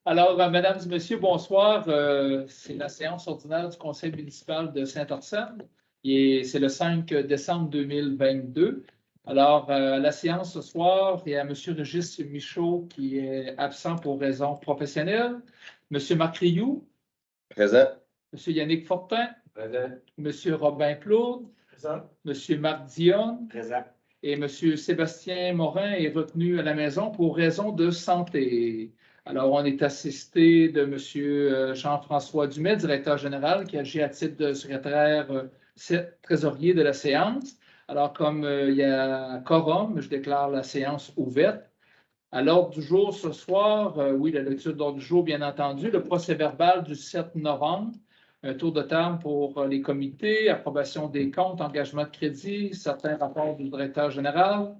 Alors, mesdames et messieurs, bonsoir. C'est la séance ordinaire du Conseil municipal de Saint-Arsène et c'est le 5 décembre 2022. Alors, à la séance ce soir, il y a M. Régis Michaud qui est absent pour raisons professionnelles, M. Marc Rioux, Présent. M. Yannick Fortin, Présent. M. Robin Claude, Présent. M. Marc Dionne Présent. et M. Sébastien Morin est retenu à la maison pour raison de santé. Alors, on est assisté de M. Jean-François Dumais, directeur général, qui agit à titre de secrétaire trésorier de la séance. Alors, comme il y a quorum, je déclare la séance ouverte. À l'ordre du jour ce soir, oui, la lecture de l'ordre du jour, bien entendu, le procès-verbal du 7 novembre, un tour de table pour les comités, approbation des comptes, engagement de crédit, certains rapports du directeur général,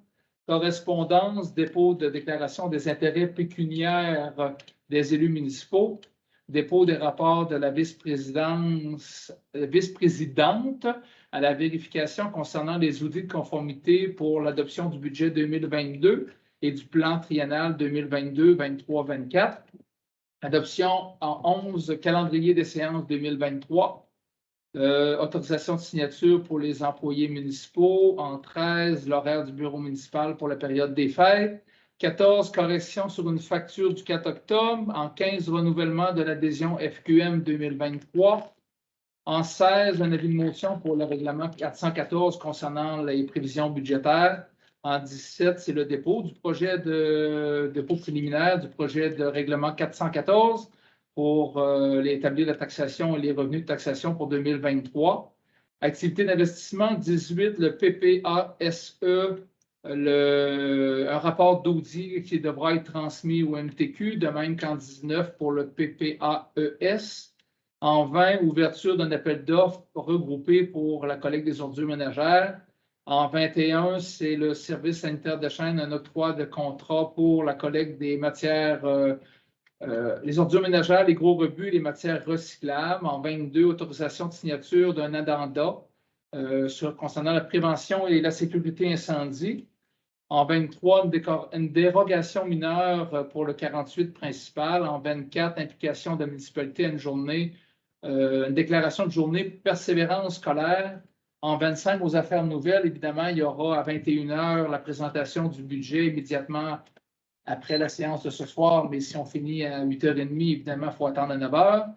correspondance, dépôt de déclaration des intérêts pécuniaires des élus municipaux, dépôt des rapports de la vice-présidente à la vérification concernant les audits de conformité pour l'adoption du budget 2022 et du plan triennal 2022, 23, 24. Adoption en 11 calendrier des séances 2023. Autorisation de signature pour les employés municipaux. En 13, l'horaire du bureau municipal pour la période des fêtes. 14, correction sur une facture du 4 octobre. En 15, renouvellement de l'adhésion FQM 2023. En 16, un avis de motion pour le règlement 414 concernant les prévisions budgétaires. En 17, c'est le dépôt du projet de dépôt préliminaire du projet de règlement 414 pour établir la taxation et les revenus de taxation pour 2023. Activité d'investissement 18, le PPASE, un rapport d'audit qui devra être transmis au MTQ, de même qu'en 19 pour le PPAES. En 20, ouverture d'un appel d'offres regroupé pour la collecte des ordures ménagères. En 21, c'est le service sanitaire de chaîne, un octroi de contrat pour la collecte des matières, les ordures ménagères, les gros rebuts, les matières recyclables. En 22, autorisation de signature d'un addenda concernant la prévention et la sécurité incendie. En 23, une dérogation mineure pour le 48 principal. En 24, implication de la municipalité à une journée, une déclaration de journée persévérance scolaire. En 25, aux affaires nouvelles, évidemment, il y aura à 21 h la présentation du budget immédiatement après la séance de ce soir, mais si on finit à 8h30, évidemment, il faut attendre à 9 h.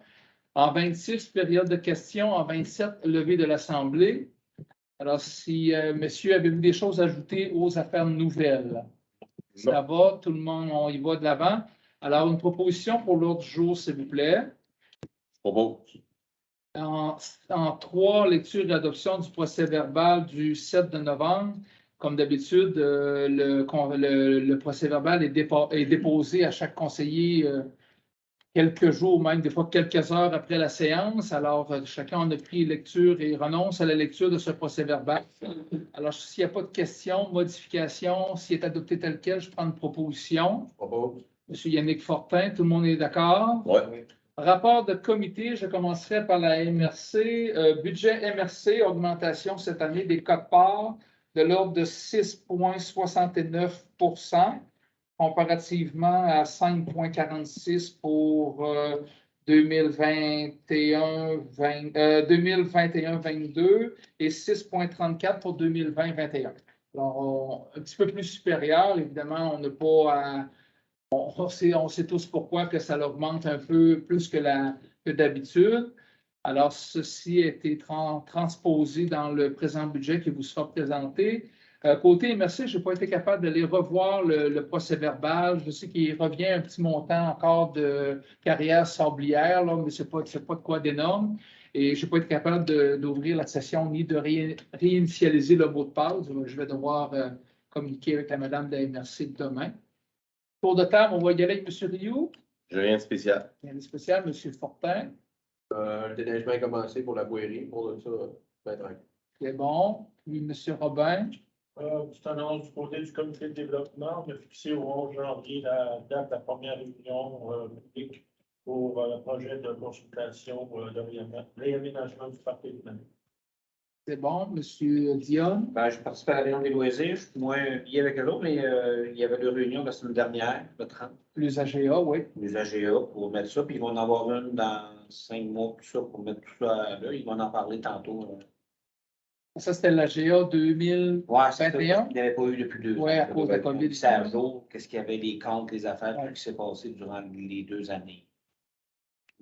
En 26, période de questions. En 27, levée de l'Assemblée. Alors, si, messieurs, avez-vous des choses à ajouter aux affaires nouvelles? Ça va, tout le monde, on y va de l'avant. Alors, une proposition pour l'ordre du jour, s'il vous plaît. Propose. En 3, lecture et adoption du procès-verbal du 7 de novembre. Comme d'habitude, le procès-verbal est déposé à chaque conseiller quelques jours, même des fois quelques heures après la séance. Alors, chacun en a pris lecture et renonce à la lecture de ce procès-verbal. Alors, s'il n'y a pas de questions, modifications, s'il est adopté tel quel, je prends une proposition. Propose. Monsieur Yannick Fortin, tout le monde est d'accord? Oui. Rapport de comité, je commencerai par la MRC. Budget MRC, augmentation cette année des quotes-parts de l'ordre de 6,69 comparativement à 5,46 pour 2021-22 et 6,34 pour 2020-21. Alors, un petit peu plus supérieur, évidemment, on n'a pas à... On sait tous pourquoi que ça l'augmente un peu plus que d'habitude. Alors, ceci a été transposé dans le présent budget qui vous sera présenté. Côté MRC, je n'ai pas été capable d'aller revoir le procès-verbal. Je sais qu'il revient un petit montant encore de carrière sablière, là, mais ce n'est pas de quoi d'énorme. Et je n'ai pas été capable d'ouvrir la session ni de réinitialiser le mot de passe. Je vais devoir communiquer avec la madame de la MRC demain. Tour de table, on va y aller avec M. Rioux. J'ai rien de spécial. Rien de spécial, M. Fortin. Le déneigement a commencé pour la boirie, pour ça, C'est bon. Puis M. Robin. Petite annonce du côté du comité de développement. On a fixé au 11 janvier la date de la première réunion publique pour le projet de consultation de réaménagement du parc Élément. C'est bon, M. Dion. Ben, je participe à la réunion des loisirs. Je suis moins lié avec eux autres, mais il y avait deux réunions la semaine dernière, le 30, Les AGA, oui. les AGA pour mettre ça. Puis ils vont en avoir une dans 5 mois, tout ça, pour mettre tout ça là. Ils vont en parler tantôt. Ça, c'était l'AGA 2000. Ouais, c'est ça. 21? Il n'y avait pas eu depuis 2 ans. Ouais, à cause de la COVID. C'est à jour, qu'est-ce qu'il y avait, les comptes, les affaires, Ouais. tout ce qui s'est passé durant les 2 années.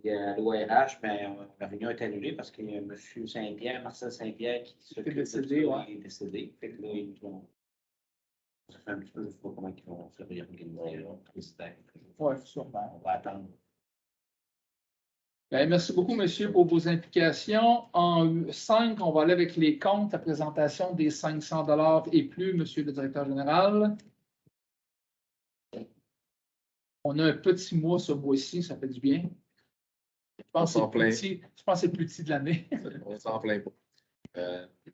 Il y a l'ORH, mais la réunion est annulée parce qu'il y a M. Saint-Pierre, Marcel Saint-Pierre, qui s'occupe de ça, décédé, ouais. il est décédé. Fait que là, ils vont. Ça fait un petit peu, je ne sais pas comment ils vont se réorganiser, là, président. Oui, sûrement. On va attendre. Bien, merci beaucoup, monsieur, pour vos implications. En 5, on va aller avec les comptes, la présentation des 500 $ et plus, monsieur le directeur général. On a un petit mois ce mois-ci, ça fait du bien. Je pense que c'est le plus petit de l'année. On s'en plaint pas.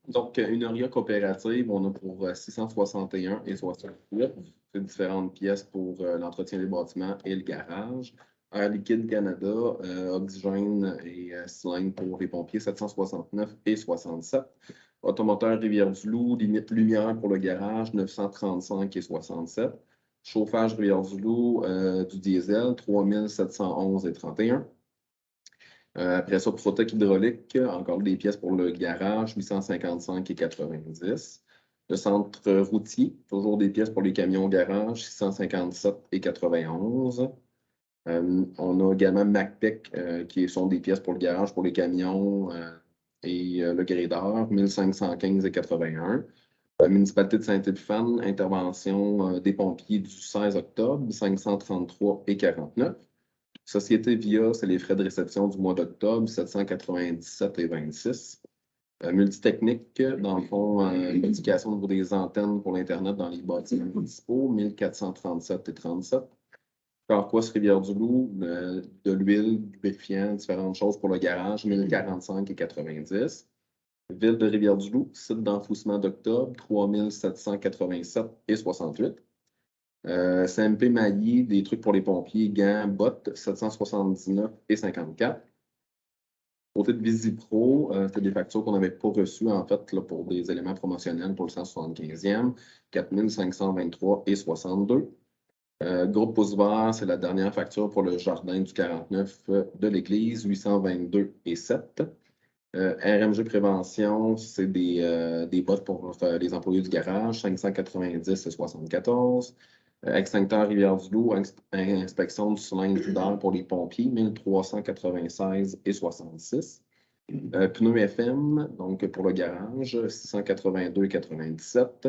Donc, une ORIA coopérative, on a pour 661 et 68. C'est différentes pièces pour l'entretien des bâtiments et le garage. Air Liquide Canada, Oxygène et cylindre pour les pompiers, 769 et 67. Automoteur Rivière-du-Loup, limite lumière pour le garage, 935 et 67. Chauffage Rivière-du-Loup, du diesel, 3711 et 31. Après ça, Protec hydraulique, encore des pièces pour le garage, 855 et 90. Le centre routier, toujours des pièces pour les camions garage, 657 et 91. On a également MacPec, qui sont des pièces pour le garage, pour les camions et le gradeur, 1515 et 81. La municipalité de Saint-Épiphane, intervention des pompiers du 16 octobre, 533 et 49. Société VIA, c'est les frais de réception du mois d'octobre, 797 et 26. Multitechnique, dans le fond, modification au niveau des antennes pour l'Internet dans les bâtiments municipaux, 1437 et 37. Carquois Rivière-du-Loup, de l'huile, lubrifiant, différentes choses pour le garage, 1045 et 90. Ville de Rivière-du-Loup, site d'enfouissement d'octobre, 3787 et 68. CMP Mailly, des trucs pour les pompiers, gants, bottes, 779 et 54. Côté de Visipro, c'était des factures qu'on n'avait pas reçues, en fait, là, pour des éléments promotionnels pour le 175e, 4523 et 62. Groupe Pouce Vert, c'est la dernière facture pour le jardin du 49 de l'église, 822 et 7. RMG Prévention, c'est des bottes pour les employés du garage, 590 et 74. Extincteur Rivière-du-Loup, inspection du cylindre d'air pour les pompiers, 1396 et 66. Pneus FM, donc pour le garage, 682 et 97.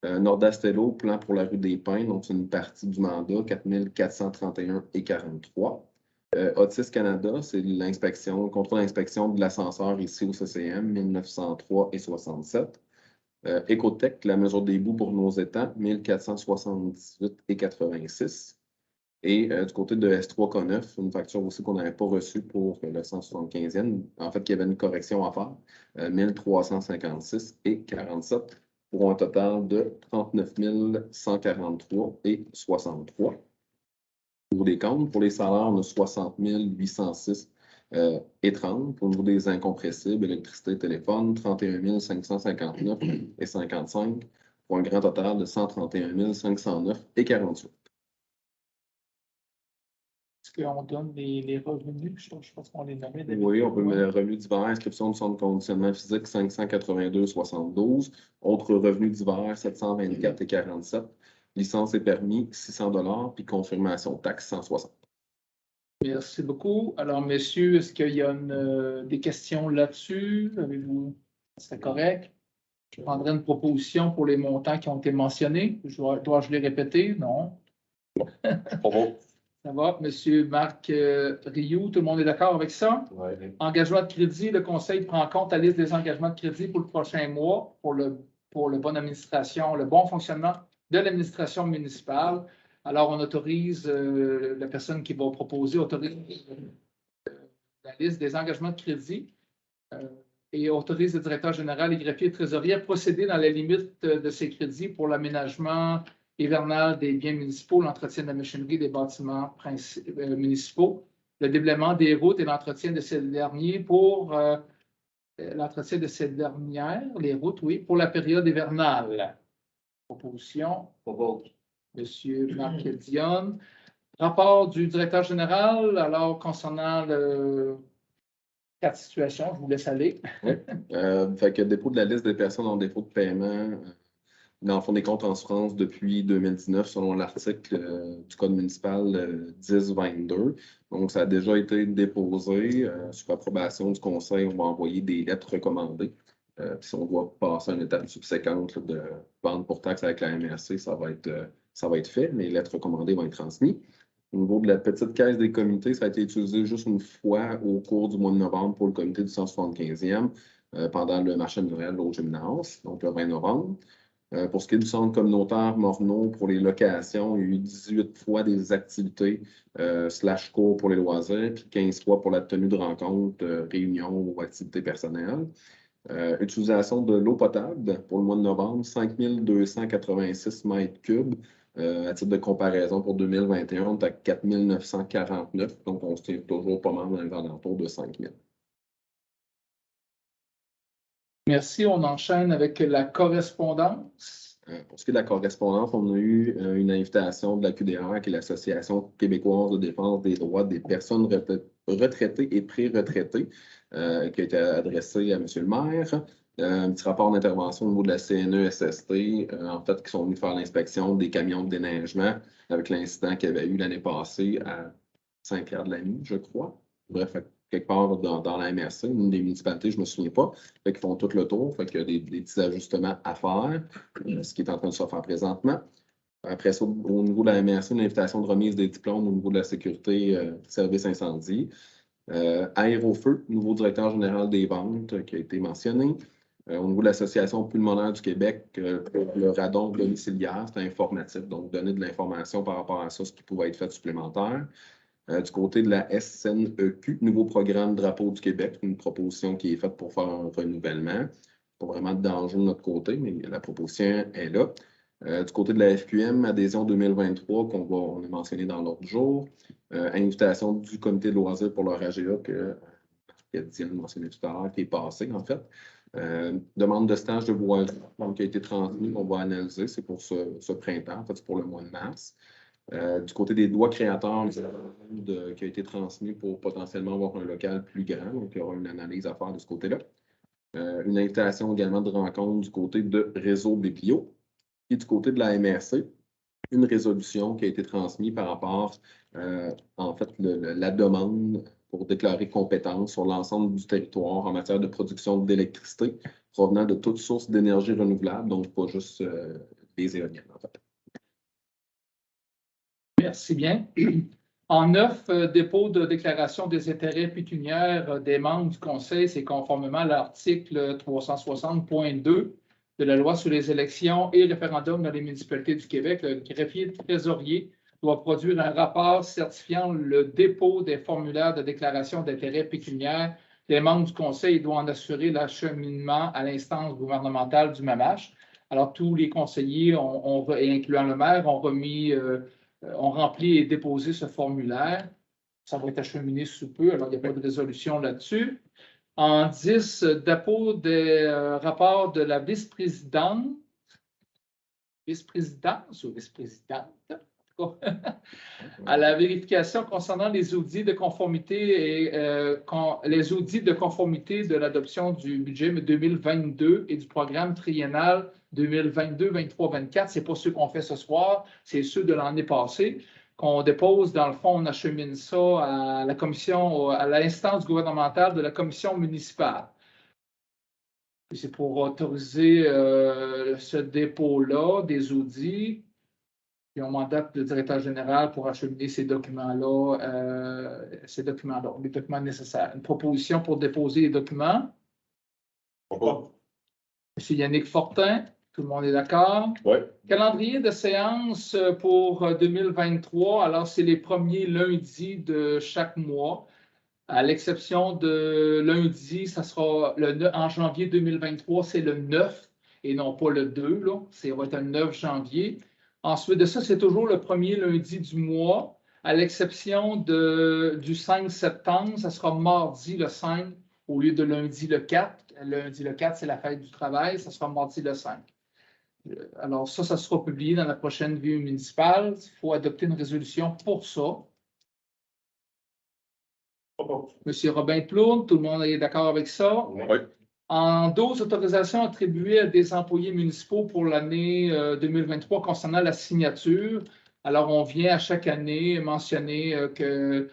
Nordastello, plan pour la rue des Pins, donc c'est une partie du mandat, 4431 et 43. Otis Canada, c'est l'inspection, le contrôle d'inspection de l'ascenseur ici au CCM, 1903 et 67. Ecotech, la mesure des bouts pour nos étangs, 1478 et 86. Et du côté de S3K9, une facture aussi qu'on n'avait pas reçue pour le 175e. En fait, il y avait une correction à faire, 1356 et 47, pour un total de 39 143 et 63. Pour les comptes, pour les salaires, on a 60 806 et 30. Pour le niveau des incompressibles, électricité, téléphone, 31 559 et 55, pour un grand total de 131 509 et 48. Est-ce qu'on donne les revenus? Je pense qu'on les nommait. Oui, on peut mettre le revenu divers, inscription du centre de conditionnement physique, 582,72. Autres revenus divers, 724 et 47. Licence et permis, 600 $, puis confirmation taxe, 160. Merci beaucoup. Alors, messieurs, est-ce qu'il y a des questions là-dessus? Avez-vous? C'est correct? Je prendrai une proposition pour les montants qui ont été mentionnés. Dois-je les répéter? Non. Propos. Ça va. Monsieur Marc Rioux, tout le monde est d'accord avec ça? Oui. Engagement de crédit, le Conseil prend en compte la liste des engagements de crédit pour le prochain mois pour le bonne administration, le bon fonctionnement de l'administration municipale. Alors, on autorise, la personne qui va proposer autorise la liste des engagements de crédit et autorise le directeur général, les greffiers et trésoriers à procéder dans les limites de ces crédits pour l'aménagement hivernal des biens municipaux, l'entretien de la machinerie des bâtiments municipaux, le déblaiement des routes et l'entretien de ces derniers pour l'entretien de ces dernières, les routes, oui, pour la période hivernale. Proposition, Propose. M. Marc Dion. Rapport du directeur général, alors concernant le cas de situation, je vous laisse aller. Fait que dépôt de la liste des personnes en défaut de paiement dans le fond des comptes en souffrance depuis 2019, selon l'article du Code municipal 1022. Donc, ça a déjà été déposé. Sous approbation du conseil, on va envoyer des lettres recommandées. Puis si on doit passer à une étape subséquente là, de vente pour taxe avec la MRC, ça va être fait. Les lettres recommandées vont être transmises. Au niveau de la petite caisse des comités, ça a été utilisé juste une fois au cours du mois de novembre pour le comité du 175e pendant le marché de Noël au gymnase, donc le 20 novembre. Pour ce qui est du centre communautaire Morneau, pour les locations, il y a eu 18 fois des activités / cours pour les loisirs, puis 15 fois pour la tenue de rencontres, réunions ou activités personnelles. Utilisation de l'eau potable pour le mois de novembre, 5286 mètres cubes. À titre de comparaison, pour 2021, on est à 4949, donc on se tient toujours pas mal dans les alentours de 5000. Merci. On enchaîne avec la correspondance. Pour ce qui est de la correspondance, on a eu une invitation de la QDR, qui est l'Association québécoise de défense des droits des personnes retraitées et pré-retraitées, qui a été adressée à M. le maire. Un petit rapport d'intervention au niveau de la CNESST, en fait, qui sont venus faire l'inspection des camions de déneigement avec l'incident qu'il y avait eu l'année passée à Saint-Pierre-de-la-Mie, je crois. Bref, quelque part dans la MRC, une des municipalités, je ne me souviens pas. Fait qu'ils font tout le tour, fait qu'il y a des petits ajustements à faire, ce qui est en train de se faire présentement. Après ça, au niveau de la MRC, une invitation de remise des diplômes au niveau de la sécurité service incendie. Aérofeu, nouveau directeur général des ventes qui a été mentionné. Au niveau de l'Association pulmonaire du Québec, pour le radon domiciliaire, c'est informatif, donc donner de l'information par rapport à ça, ce qui pouvait être fait supplémentaire. Du côté de la SNEQ, nouveau programme Drapeau du Québec, une proposition qui est faite pour faire un renouvellement. Pas vraiment de danger de notre côté, mais la proposition est là. Du côté de la FQM, adhésion 2023, on a mentionné dans l'ordre du jour. Invitation du comité de loisirs pour leur AGA, que Diane a mentionné tout à l'heure, qui est passé, en fait. Demande de stage de voisin, donc qui a été transmis, on va analyser, c'est pour ce printemps, en fait, c'est pour le mois de mars. Du côté des droits créateurs, qui a été transmis pour potentiellement avoir un local plus grand, donc il y aura une analyse à faire de ce côté-là. Une invitation également de rencontre du côté de Réseau BPO. Et du côté de la MRC, une résolution qui a été transmise par rapport, en fait, la demande pour déclarer compétence sur l'ensemble du territoire en matière de production d'électricité provenant de toutes sources d'énergie renouvelable, donc pas juste les éoliennes, en fait. Merci bien. En 9, dépôt de déclaration des intérêts pécuniaires des membres du Conseil, c'est conformément à l'article 360.2 de la loi sur les élections et référendums dans les municipalités du Québec. Le greffier trésorier doit produire un rapport certifiant le dépôt des formulaires de déclaration d'intérêts pécuniaires des membres du Conseil et doit en assurer l'acheminement à l'instance gouvernementale du MAMACH. Alors, tous les conseillers, incluant le maire, ont rempli et déposé ce formulaire. Ça va être acheminé sous peu, alors il n'y a pas de résolution là-dessus. En 10, dépôt des rapports de la vice-présidence ou vice-présidente, à la vérification concernant les audits de conformité et les audits de conformité de l'adoption du budget 2022 et du programme triennal 2022, 23, 24. C'est pas ceux qu'on fait ce soir, c'est ceux de l'année passée qu'on dépose. Dans le fond, on achemine ça à la commission, à l'instance gouvernementale de la commission municipale. C'est pour autoriser ce dépôt-là des audits. Puis on mandate le directeur général pour acheminer ces documents-là, les documents nécessaires. Une proposition pour déposer les documents. Pourquoi? M. Yannick Fortin, tout le monde est d'accord? Oui. Calendrier de séance pour 2023. Alors, c'est les premiers lundis de chaque mois. À l'exception de lundi, ça sera en janvier 2023, c'est le 9 et non pas le 2. Là. Ça va être le 9 janvier. Ensuite de ça, c'est toujours le premier lundi du mois, à l'exception du 5 septembre, ça sera mardi le 5 au lieu de lundi le 4. lundi le 4, c'est la fête du travail. Ça sera mardi le 5. Alors, ça sera publié dans la prochaine revue municipale. Il faut adopter une résolution pour ça. Monsieur Robin Plourde, tout le monde est d'accord avec ça? Oui. En 12 autorisations attribuées à des employés municipaux pour l'année 2023 concernant la signature. Alors, on vient à chaque année mentionner que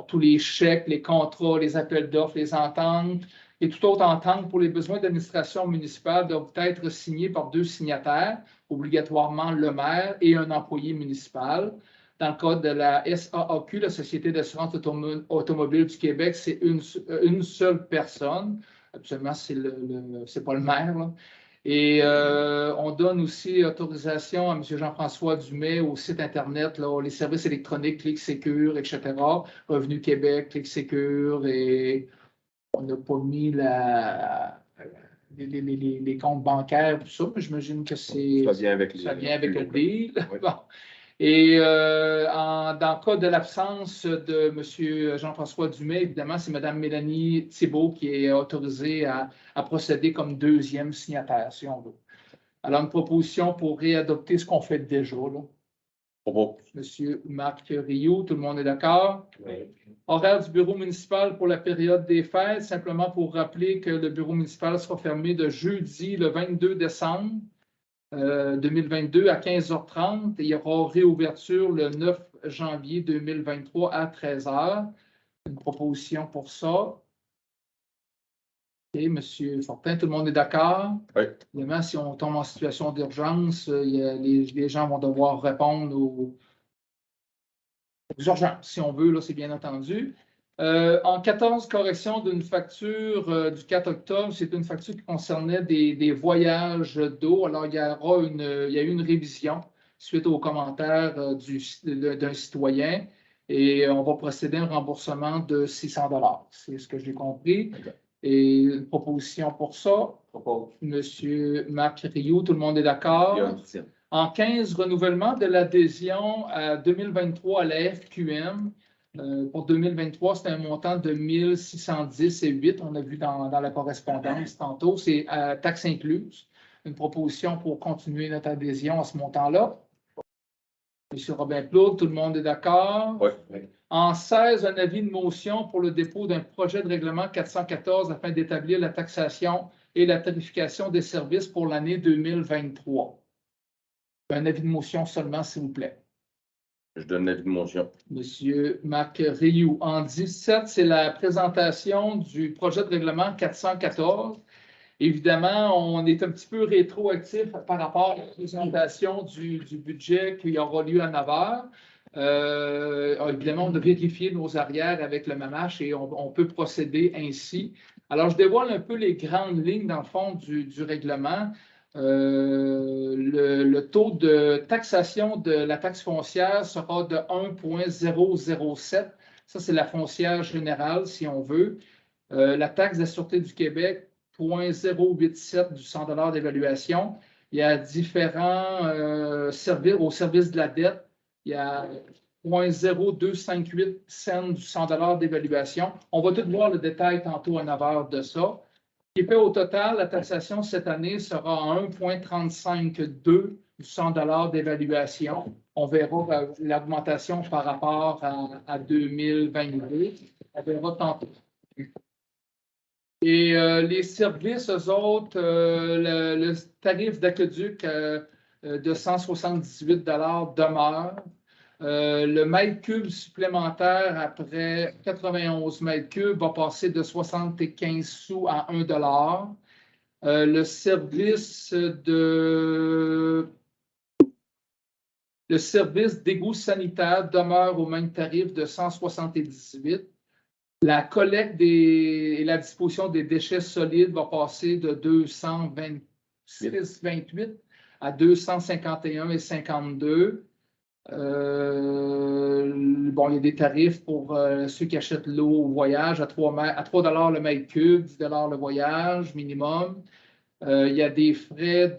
tous les chèques, les contrats, les appels d'offres, les ententes et toute autre entente pour les besoins d'administration municipale doivent être signés par 2 signataires, obligatoirement le maire et un employé municipal. Dans le cas de la SAAQ, la Société d'assurance automobile du Québec, c'est une seule personne. Absolument, c'est pas le maire, là. Et on donne aussi autorisation à M. Jean-François Dumais au site Internet, là, les services électroniques, ClickSecure, etc. Revenu Québec, ClickSecure, et on n'a pas mis les comptes bancaires, tout ça, mais j'imagine que ça vient avec le deal. Oui. Bon. Et dans le cas de l'absence de M. Jean-François Dumais, évidemment, c'est Mme Mélanie Thibault qui est autorisée à procéder comme 2e signataire, si on veut. Alors, une proposition pour réadopter ce qu'on fait déjà, là. M. Marc Rioux, tout le monde est d'accord? Oui. Horaire du bureau municipal pour la période des fêtes, simplement pour rappeler que le bureau municipal sera fermé de jeudi le 22 décembre 2022 à 15h30. Il y aura réouverture le 9 janvier 2023 à 13h. Une proposition pour ça. OK, M. Fortin, tout le monde est d'accord? Oui. Évidemment, si on tombe en situation d'urgence, les gens vont devoir répondre aux urgences, si on veut, là, c'est bien entendu. En 14 corrections d'une facture du 4 octobre, c'est une facture qui concernait des voyages d'eau. Alors, il y a eu une révision suite aux commentaires d'un citoyen et on va procéder à un remboursement de 600 $. C'est ce que j'ai compris. Okay. Et une proposition pour ça. Monsieur Marc Rioux, tout le monde est d'accord? En 15, renouvellement de l'adhésion à 2023 à la FQM. Pour 2023, c'est un montant de 1610,08. On a vu dans la correspondance tantôt. C'est taxe incluse. Une proposition pour continuer notre adhésion à ce montant-là. M. Robin Plourde, tout le monde est d'accord? Oui. En 16, un avis de motion pour le dépôt d'un projet de règlement 414 afin d'établir la taxation et la tarification des services pour l'année 2023. Un avis de motion seulement, s'il vous plaît. Je donne l'avis de motion. Monsieur Marc Rioux. En 17, c'est la présentation du projet de règlement 414. Évidemment, on est un petit peu rétroactif par rapport à la présentation du budget qui aura lieu à 9h. Évidemment, on a vérifié nos arrières avec le MAMACH et on peut procéder ainsi. Alors, je dévoile un peu les grandes lignes, dans le fond, du règlement. Le taux de taxation de la taxe foncière sera de 1,007. Ça, c'est la foncière générale, si on veut. La taxe de la Sûreté du Québec, 0,087 du 100 $ d'évaluation. Il y a différents services au service de la dette. Il y a 0,0258 cents du 100 $ d'évaluation. On va tout voir le détail tantôt à 9h de ça. Ce qui fait au total, la taxation cette année sera à 1,352 du 100 $ d'évaluation. On verra l'augmentation par rapport à 2022. On verra tantôt. Et les services, eux autres, le tarif d'aqueduc de 178 $ demeure. Le mètre cube supplémentaire après 91 mètres cubes va passer de 75 sous à 1 $. Le service d'égout sanitaire demeure au même tarif de 178. La collecte et la disposition des déchets solides va passer de 226,28 à 251,52. Bon, il y a des tarifs pour ceux qui achètent l'eau au voyage à 3 $ le mètre cube, 10 $ le voyage minimum. Il y a des frais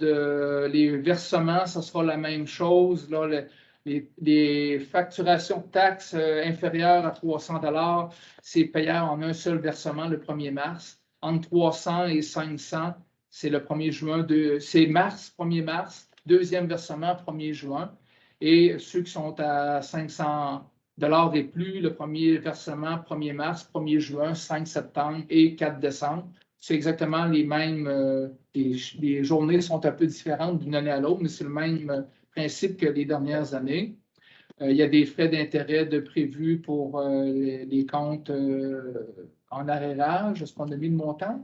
les versements, ça sera la même chose. Là, Les facturations de taxes inférieures à 300 $, c'est payable en un seul versement le 1er mars. Entre 300 et 500, c'est le 1er juin, c'est mars, 1er mars, deuxième versement 1er juin. Et ceux qui sont à 500 $ et plus, le premier versement 1er mars, 1er juin, 5 septembre et 4 décembre. C'est exactement les mêmes, les journées sont un peu différentes d'une année à l'autre, mais c'est le même principe que les dernières années. Il y a des frais d'intérêt prévus pour les comptes en arrérage. Est-ce qu'on a mis le montant?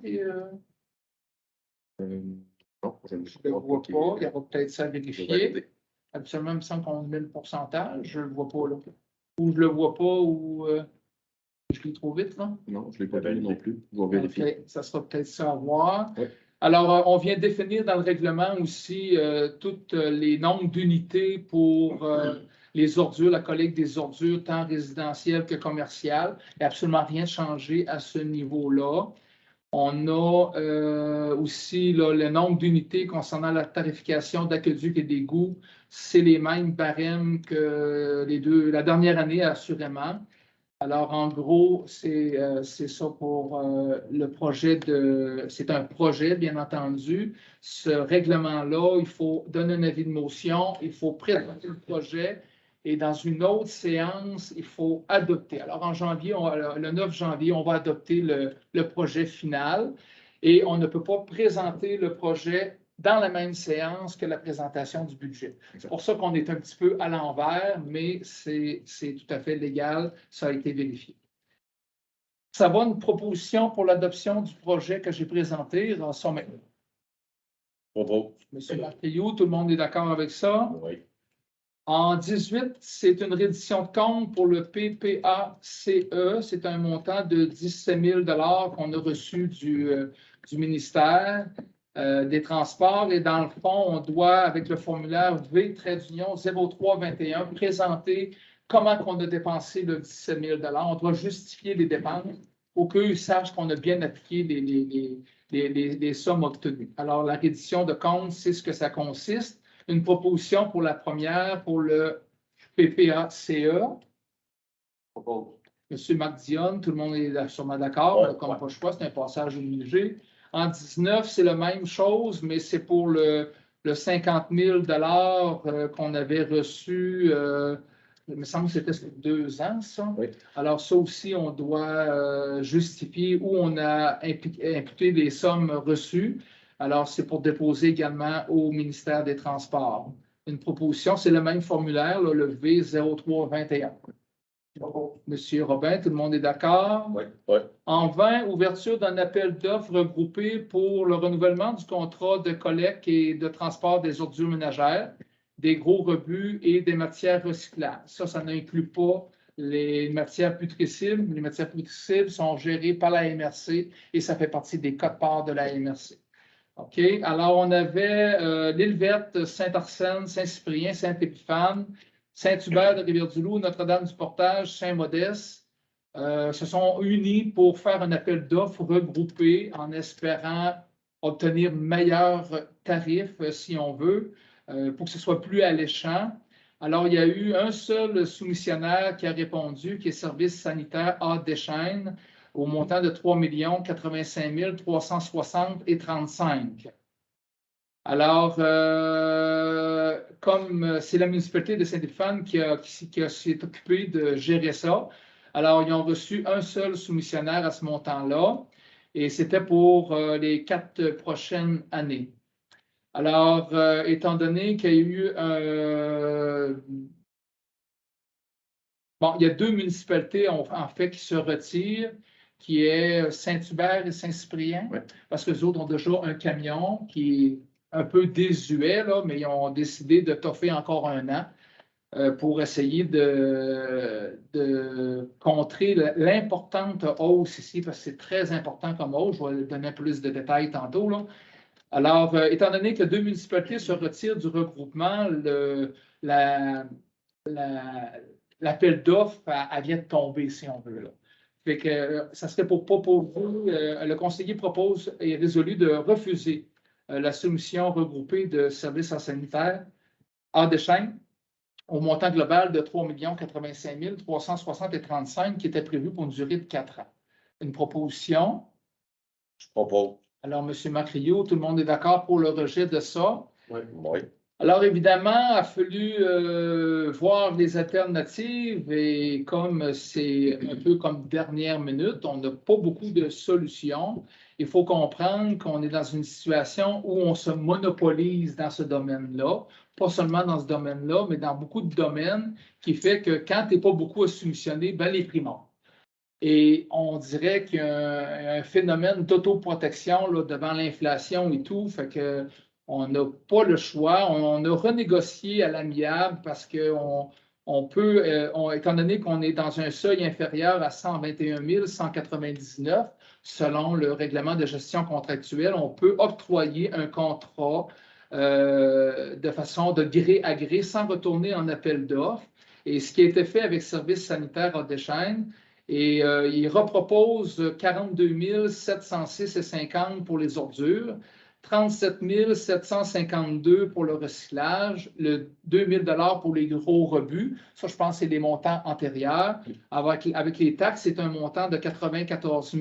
Non, je ne Je ne le vois pas. Il y aura peut-être ça à vérifier. valider. Absolument, il me semble qu'on met le pourcentage. Je ne le vois pas là. Ou je ne le vois pas, ou je l'ai trop vite, là. Non, je ne l'ai pas vu non plus. Je vais vérifier. Okay. Ça sera peut-être ça à voir. Oui. Alors, on vient définir dans le règlement aussi tous les nombres d'unités pour les ordures, la collecte des ordures, tant résidentielles que commerciales. Il n'y a absolument rien changé à ce niveau-là. On a aussi là, le nombre d'unités concernant la tarification d'aqueduc et d'égouts. C'est les mêmes barèmes que la dernière année, assurément. Alors, en gros, c'est ça pour le projet c'est un projet, bien entendu. Ce règlement-là, il faut donner un avis de motion, il faut présenter le projet et dans une autre séance, il faut adopter. Alors, en janvier, le 9 janvier, on va adopter le projet final et on ne peut pas présenter le projet dans la même séance que la présentation du budget. C'est pour ça qu'on est un petit peu à l'envers, mais c'est tout à fait légal, ça a été vérifié. Ça va une proposition pour l'adoption du projet que j'ai présenté dans son maintenant. Propos. Monsieur Marquillou, tout le monde est d'accord avec ça? Oui. En 18, c'est une reddition de compte pour le PPACE. C'est un montant de 17 000 $ qu'on a reçu du ministère des Transports. Et dans le fond, on doit, avec le formulaire V-0321, présenter comment on a dépensé le 17 000 $. On doit justifier les dépenses pour qu'eux sachent qu'on a bien appliqué les sommes obtenues. Alors, la reddition de compte, c'est ce que ça consiste. Une proposition pour la première, pour le PPACE. Monsieur Marc Dionne, tout le monde est sûrement d'accord, Ouais, comme pas le choix, c'est un passage obligé. En 19, c'est la même chose, mais c'est pour le 50 000 $ qu'on avait reçu, il me semble que c'était sur 2 ans, ça. Oui. Alors, ça aussi, on doit justifier où on a imputé les sommes reçues. Alors, c'est pour déposer également au ministère des Transports. Une proposition, c'est le même formulaire, là, le V-0321. Monsieur Robin, tout le monde est d'accord? Oui. Oui. En 20, ouverture d'un appel d'offres regroupé pour le renouvellement du contrat de collecte et de transport des ordures ménagères, des gros rebuts et des matières recyclables. Ça n'inclut pas les matières putricibles. Les matières putricibles sont gérées par la MRC et ça fait partie des codes-parts de la MRC. OK. Alors, on avait l'Île Verte, Saint-Arsène, Saint-Cyprien, Saint-Épiphane, Saint-Hubert de Rivière-du-Loup, Notre-Dame-du-Portage, Saint-Modeste se sont unis pour faire un appel d'offres regroupé en espérant obtenir meilleurs tarifs, si on veut, pour que ce soit plus alléchant. Alors, il y a eu un seul soumissionnaire qui a répondu, qui est Service sanitaire A. Deschênes, au montant de 3 85 360,35 $. Alors, comme c'est la municipalité de Saint-Étiphane qui s'est occupée de gérer ça, alors ils ont reçu un seul soumissionnaire à ce montant-là, et c'était pour les 4 prochaines années. Alors, étant donné qu'il y a eu il y a 2 municipalités en fait qui se retirent, qui est Saint-Hubert et Saint-Cyprien, oui. parce que les autres ont déjà un camion qui est un peu désuet, là, mais ils ont décidé de toffer encore 1 an pour essayer de contrer l'importante hausse ici, parce que c'est très important comme hausse. Je vais donner plus de détails tantôt, là. Alors, étant donné que 2 municipalités se retirent du regroupement, l'appel d'offres vient de tomber, si on veut, là. Fait que ça serait pas pour vous. Le conseiller propose et résolu de refuser la soumission regroupée de services sanitaires A. Deschênes, au montant global de 3 85 360,35 qui était prévu pour une durée de 4 ans. Une proposition. Je propose. Alors, M. Macrio, tout le monde est d'accord pour le rejet de ça? Oui. Oui. Alors, évidemment, il a fallu voir les alternatives et comme c'est un peu comme dernière minute, on n'a pas beaucoup de solutions. Il faut comprendre qu'on est dans une situation où on se monopolise dans ce domaine-là, pas seulement dans ce domaine-là, mais dans beaucoup de domaines, qui fait que quand tu n'es pas beaucoup à solutionner, ben, les prix montent. Et on dirait qu'il y a un phénomène d'autoprotection là, devant l'inflation et tout, fait que on n'a pas le choix. On a renégocié à l'amiable parce qu'on peut, étant donné qu'on est dans un seuil inférieur à 121 199, selon le règlement de gestion contractuelle, on peut octroyer un contrat de façon de gré à gré sans retourner en appel d'offres. Et ce qui a été fait avec Services sanitaires Hauts-des-Chênes, et il repropose 42 706,50 pour les ordures, 37 752 pour le recyclage, le 2 000 pour les gros rebuts. Ça, je pense que c'est les montants antérieurs. Avec les taxes, c'est un montant de 94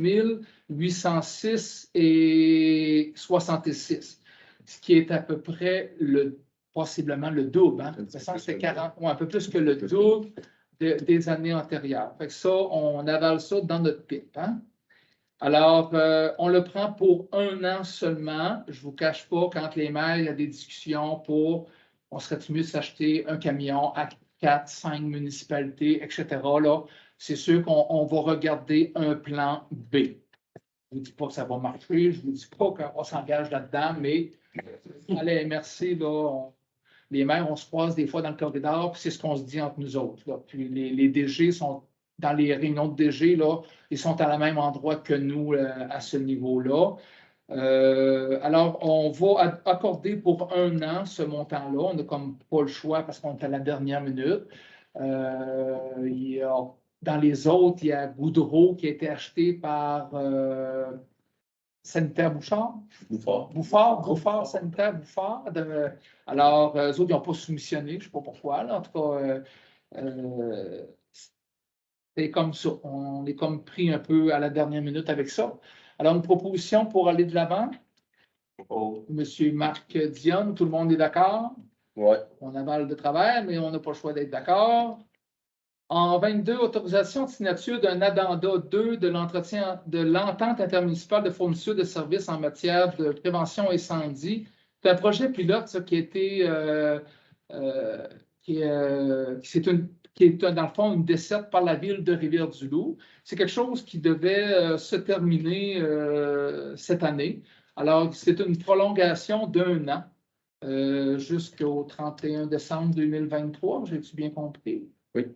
806,66, ce qui est à peu près possiblement le double. Hein? C'est 40, ou un peu plus que le double des années antérieures. Fait que ça, on avale ça dans notre pipe. Hein? Alors, on le prend pour 1 an seulement. Je ne vous cache pas, quand les maires, il y a des discussions on serait mieux de s'acheter un camion à 4, 5 municipalités, etc. Là, c'est sûr qu'on va regarder un plan B. Je ne vous dis pas que ça va marcher, je ne vous dis pas qu'on s'engage là-dedans, mais allez, merci, là. Les maires, on se croise des fois dans le corridor, puis c'est ce qu'on se dit entre nous autres. Là. Puis les DG sont dans les réunions de DG, là, ils sont à la même endroit que nous à ce niveau-là. Alors, on va accorder pour 1 an ce montant-là. On n'a comme pas le choix parce qu'on est à la dernière minute. Dans les autres, il y a Goudreau qui a été acheté par Sanitaire Bouchard. Bouffard, Sanitaire Bouffard. Alors, eux autres, ils n'ont pas soumissionné, je ne sais pas pourquoi. Là. En tout cas, c'est comme ça. On est comme pris un peu à la dernière minute avec ça. Alors, une proposition pour aller de l'avant. Monsieur Marc Dionne, tout le monde est d'accord? Oui. On avale de travers, mais on n'a pas le choix d'être d'accord. En 22, autorisation de signature d'un addenda 2 de l'entretien de l'entente intermunicipale de fourniture de services en matière de prévention incendie. C'est un projet pilote ça, qui a été qui est dans le fond une desserte par la ville de Rivière-du-Loup. C'est quelque chose qui devait se terminer cette année. Alors, c'est une prolongation d'1 an jusqu'au 31 décembre 2023, j'ai-tu bien compris? Oui.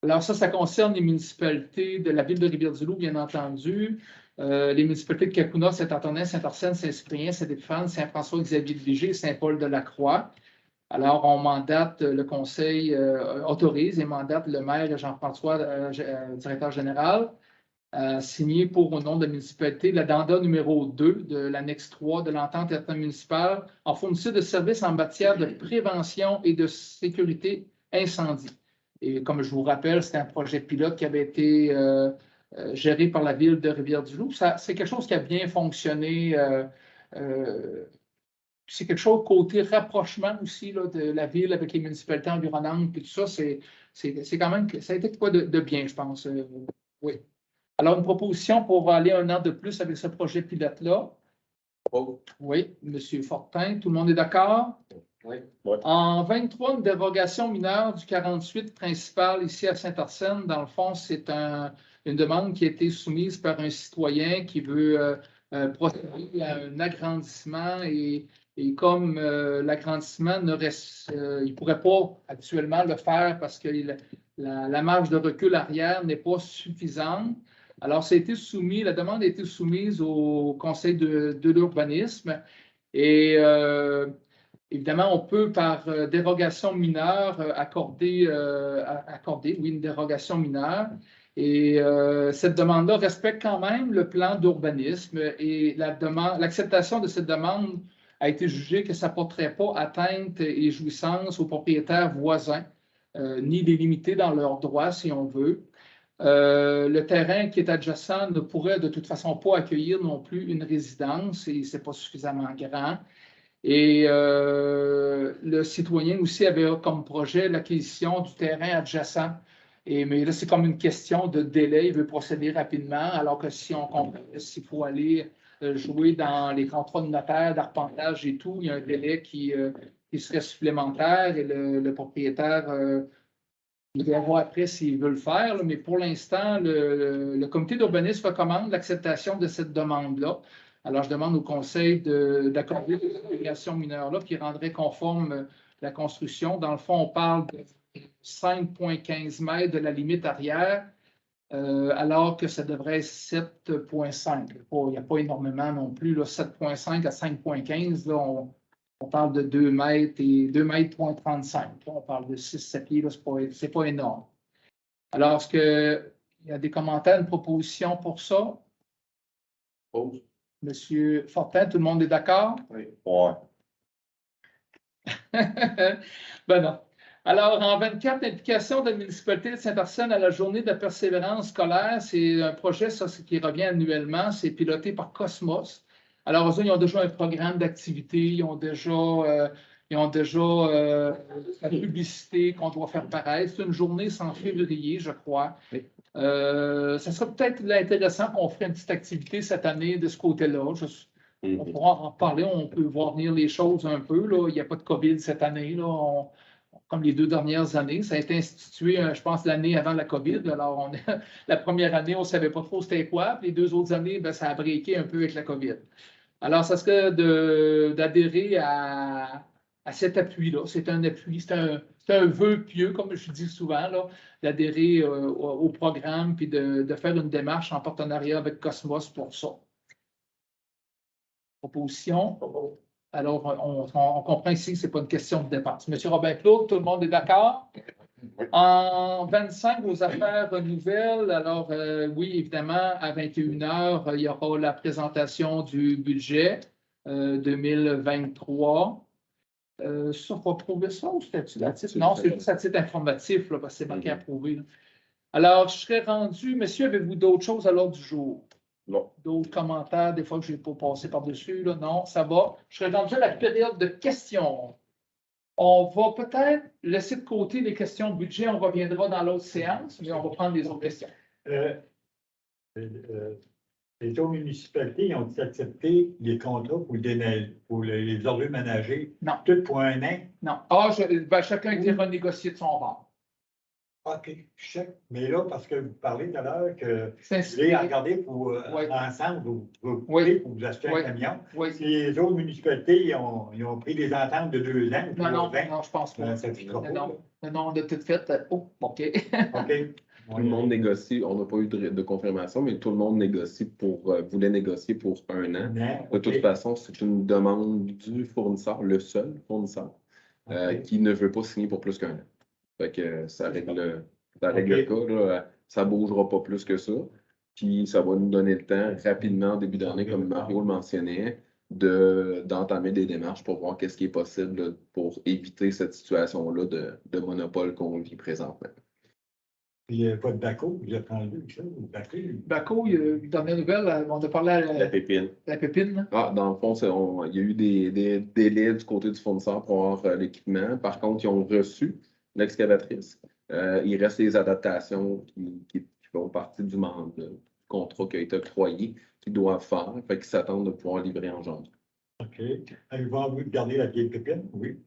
Alors ça concerne les municipalités de la ville de Rivière-du-Loup, bien entendu, les municipalités de Cacouna, Saint-Antonin, Saint-Arsène, Saint-Cyprien, Saint-Épiphane, Saint-François-Xavier-de-Vigée, Saint-Paul-de-la-Croix. Alors, on mandate, le conseil autorise et mandate le maire Jean-François, directeur général, signé pour au nom de la municipalité l'addenda numéro 2 de l'annexe 3 de l'entente intermunicipale en fourniture de services en matière de prévention et de sécurité incendie. Et comme je vous rappelle, c'est un projet pilote qui avait été géré par la ville de Rivière-du-Loup. C'est quelque chose qui a bien fonctionné. C'est quelque chose côté rapprochement aussi là, de la ville avec les municipalités environnantes. Puis tout ça, c'est quand même, ça a été quoi de bien, je pense. Oui. Alors, une proposition pour aller 1 an de plus avec ce projet pilote-là. Oui, M. Fortin, tout le monde est d'accord? Oui. En 23, une dérogation mineure du 48 principal ici à Saint-Arsène. Dans le fond, c'est une demande qui a été soumise par un citoyen qui veut procéder à un agrandissement et comme l'agrandissement il ne pourrait pas actuellement le faire parce que la marge de recul arrière n'est pas suffisante. Alors, ça a été soumis, la demande a été soumise au Conseil de l'urbanisme et évidemment, on peut par dérogation mineure accorder une dérogation mineure. Et cette demande-là respecte quand même le plan d'urbanisme et l'acceptation de cette demande a été jugé que ça ne porterait pas atteinte et jouissance aux propriétaires voisins, ni les limiter dans leurs droits, si on veut. Le terrain qui est adjacent ne pourrait de toute façon pas accueillir non plus une résidence et ce n'est pas suffisamment grand. Et le citoyen aussi avait comme projet l'acquisition du terrain adjacent. Mais là, c'est comme une question de délai. Il veut procéder rapidement, alors que si on compte, s'il faut aller jouer dans les contrats de notaire, d'arpentage et tout, il y a un délai qui serait supplémentaire et le propriétaire, il verra après s'il veut le faire. Là, mais pour l'instant, le comité d'urbanisme recommande l'acceptation de cette demande-là. Alors, je demande au conseil d'accorder les obligations mineures-là qui rendraient conforme la construction. Dans le fond, on parle de 5,15 mètres de la limite arrière, alors que ça devrait être 7,5. Il n'y a pas énormément non plus, 7,5 à 5,15. On parle de 2 mètres et 2 mètres 35. On parle de 6-7 pieds, ce n'est pas énorme. Alors, est-ce qu'il y a des commentaires, une proposition pour ça? Pause. Monsieur Fortin, tout le monde est d'accord? Oui. Ouais. Ben non. Alors, en 24, l'implication de la municipalité de Saint-Arsène à la journée de persévérance scolaire, c'est un projet qui revient annuellement. C'est piloté par Cosmos. Alors, eux, ils ont déjà un programme d'activité, ils ont déjà la publicité qu'on doit faire pareil. C'est une journée, c'est en février, je crois. Oui. Ça serait peut-être intéressant qu'on ferait une petite activité cette année de ce côté-là. On pourra en reparler, on peut voir venir les choses un peu. Là. Il n'y a pas de COVID cette année, là. Comme les 2 dernières années. Ça a été institué, je pense, l'année avant la COVID. Alors, la première année, on ne savait pas trop c'était quoi. Puis les 2 autres années, ça a breaké un peu avec la COVID. Alors, ça serait d'adhérer à cet appui-là. C'est un appui, c'est un vœu pieux, comme je dis souvent, d'adhérer au programme puis de faire une démarche en partenariat avec Cosmos pour ça. Proposition. Alors, on comprend ici que ce n'est pas une question de dépense. Monsieur Robin-Claude, tout le monde est d'accord? Oui. En 25, aux affaires nouvelles, alors oui, évidemment, à 21 h, il y aura la présentation du budget 2023. Ça, il faut approuver ça ou c'était-tu à titre? Non, c'est juste à titre informatif, là, parce que c'est marqué approuvé. Alors, je serais rendu, messieurs, avez-vous d'autres choses à l'ordre du jour? Non. D'autres commentaires, des fois que je n'ai pas passé par-dessus, là? Non, ça va. Je serais rendu à la période de questions. On va peut-être laisser de côté les questions de budget, on reviendra dans l'autre séance, mais on va prendre les autres questions. Les autres municipalités ils ont accepté les contrats pour les ordures ménagers? Non. Tout pour 1 an? Non. Chacun a été renégocié de son bord. OK, je sais. Mais là, parce que vous parlez tout à l'heure que C'est vous voulez regarder pour Oui. ensemble, vous Oui. pour vous acheter Oui. un camion. Oui. Si les autres municipalités ils ont pris des ententes de 2 ans, ou 3 Non, ans, je pense pas. ça ne fera pas. Non, on a tout fait. Oh, OK. OK. Tout le monde négocie, on n'a pas eu de confirmation, mais tout le monde négocie voulait négocier pour 1 an. De toute façon, c'est une demande du fournisseur, le seul fournisseur, qui ne veut pas signer pour plus qu'1 an. Fait que ça règle le cas, là, ça ne bougera pas plus que ça. Puis ça va nous donner le temps rapidement, en début d'année, comme Mario le mentionnait, d'entamer des démarches pour voir qu'est-ce qui est possible là, pour éviter cette situation-là de monopole qu'on vit présentement. Puis il n'y a pas de Baco, vous avez entendu ça? Baco, dernière nouvelle, on a parlé à La pépine. la pépine. Ah, dans le fond, il y a eu des délais du côté du fournisseur pour avoir l'équipement. Par contre, ils ont reçu l'excavatrice. Il reste les adaptations qui font partie du contrat qui a été octroyé, qu'ils doivent faire, fait qu'ils s'attendent de pouvoir livrer en janvier. OK. Ils vont garder la vieille pépine? Oui.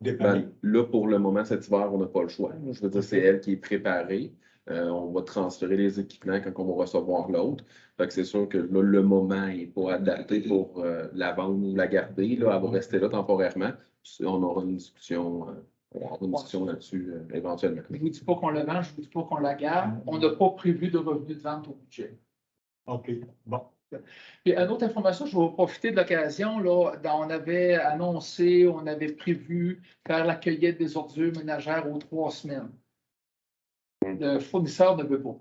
Là, pour le moment, cet hiver, on n'a pas le choix. Je veux dire, c'est elle qui est préparée. On va transférer les équipements quand on va recevoir l'autre. Fait que c'est sûr que là, le moment n'est pas adapté pour la vendre ou la garder. Là, elle va rester là temporairement. On aura une discussion. On va avoir une discussion là-dessus éventuellement. Je ne vous dis pas qu'on le vend, je ne vous dis pas qu'on la garde. On n'a pas prévu de revenus de vente au budget. OK. Bon. Puis, une autre information, je vais profiter de l'occasion. On avait annoncé, on avait prévu faire la cueillette des ordures ménagères aux 3 semaines. Le fournisseur ne veut pas.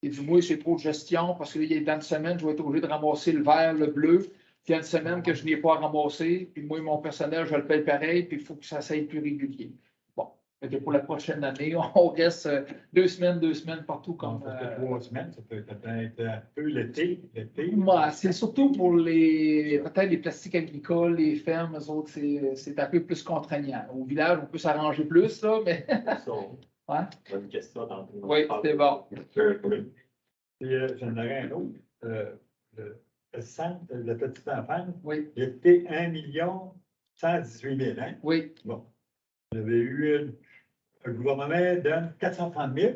Il dit, moi, c'est trop de gestion parce que dans une semaine, je vais être obligé de ramasser le vert, le bleu. il y a une semaine que je n'ai pas ramassé, puis moi, mon personnel, je le paye pareil, puis il faut que ça soit plus régulier. Bon, fait que pour la prochaine année, on reste 2 semaines partout comme. Parce que 3 semaines, ça peut être un peu l'été. Ouais, c'est surtout pour peut-être les plastiques agricoles, les fermes, eux autres, c'est un peu plus contraignant. Au village, on peut s'arranger plus, là, mais. Ouais. Bonne question. Oui, c'était bon. Puis j'en aurais un autre. Le centre, le petit enfant, Oui, il était 1 118 000, hein? oui. Bon. Vous avez eu le gouvernement donne 430 000,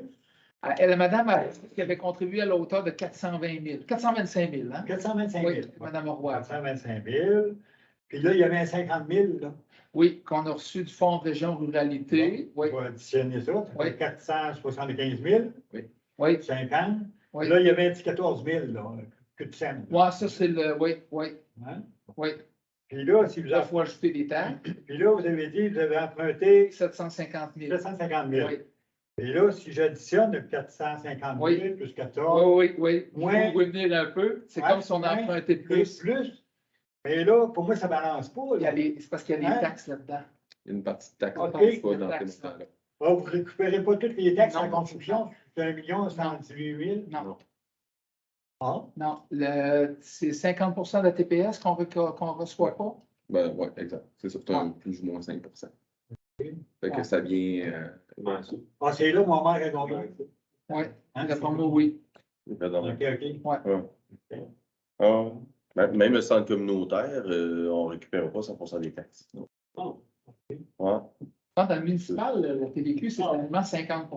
Ah, la madame qui avait contribué à la hauteur de 420 000, 425 000, hein? 425 000. Oui, madame Roy. 425 000. Puis là, il y avait un 50 000, là. Oui, qu'on a reçu du Fonds de région ruralité. Oui, On va additionner ça. Ça Oui. fait 475 000, oui, 50. oui. Là, il y avait un petit 14 000, là, que de scènes. Ouais, ça, c'est le. Oui, oui, Hein? oui. Puis là, si vous Là, il avez, faut ajouter des taxes. puis là, vous avez dit, vous avez emprunté 750 000. 750 000. Oui, Et là, si j'additionne le 450 000 Oui. plus 14, oui, oui. Il Ouais. faut revenir un peu. C'est Ouais, comme si on ouais. empruntait plus. Mais là, pour moi, ça ne balance pas. Il y a Là. les- C'est parce qu'il y a des Hein? taxes là-dedans. Il y a une partie de taxe Ok. qui passe pas Il y a dans des tes taxes, montants-là. Ah, vous ne récupérez pas toutes les taxes Non. en construction, c'est 1 118 000. Non, Ah, non. C'est 50 de la TPS qu'on ne reçoit pas. Ben, ouais, exact. C'est ça, c'est un plus ou moins 5 Fait que Ouais. ça vient. Ah, c'est là mon mère a compris. Oui, Hein, d'après moi, oui. OK, OK. Ah, même le centre communautaire, on ne récupère pas 100% des taxes. Non. Oh. Ouais. Dans le municipal, le TVQ, c'est seulement 50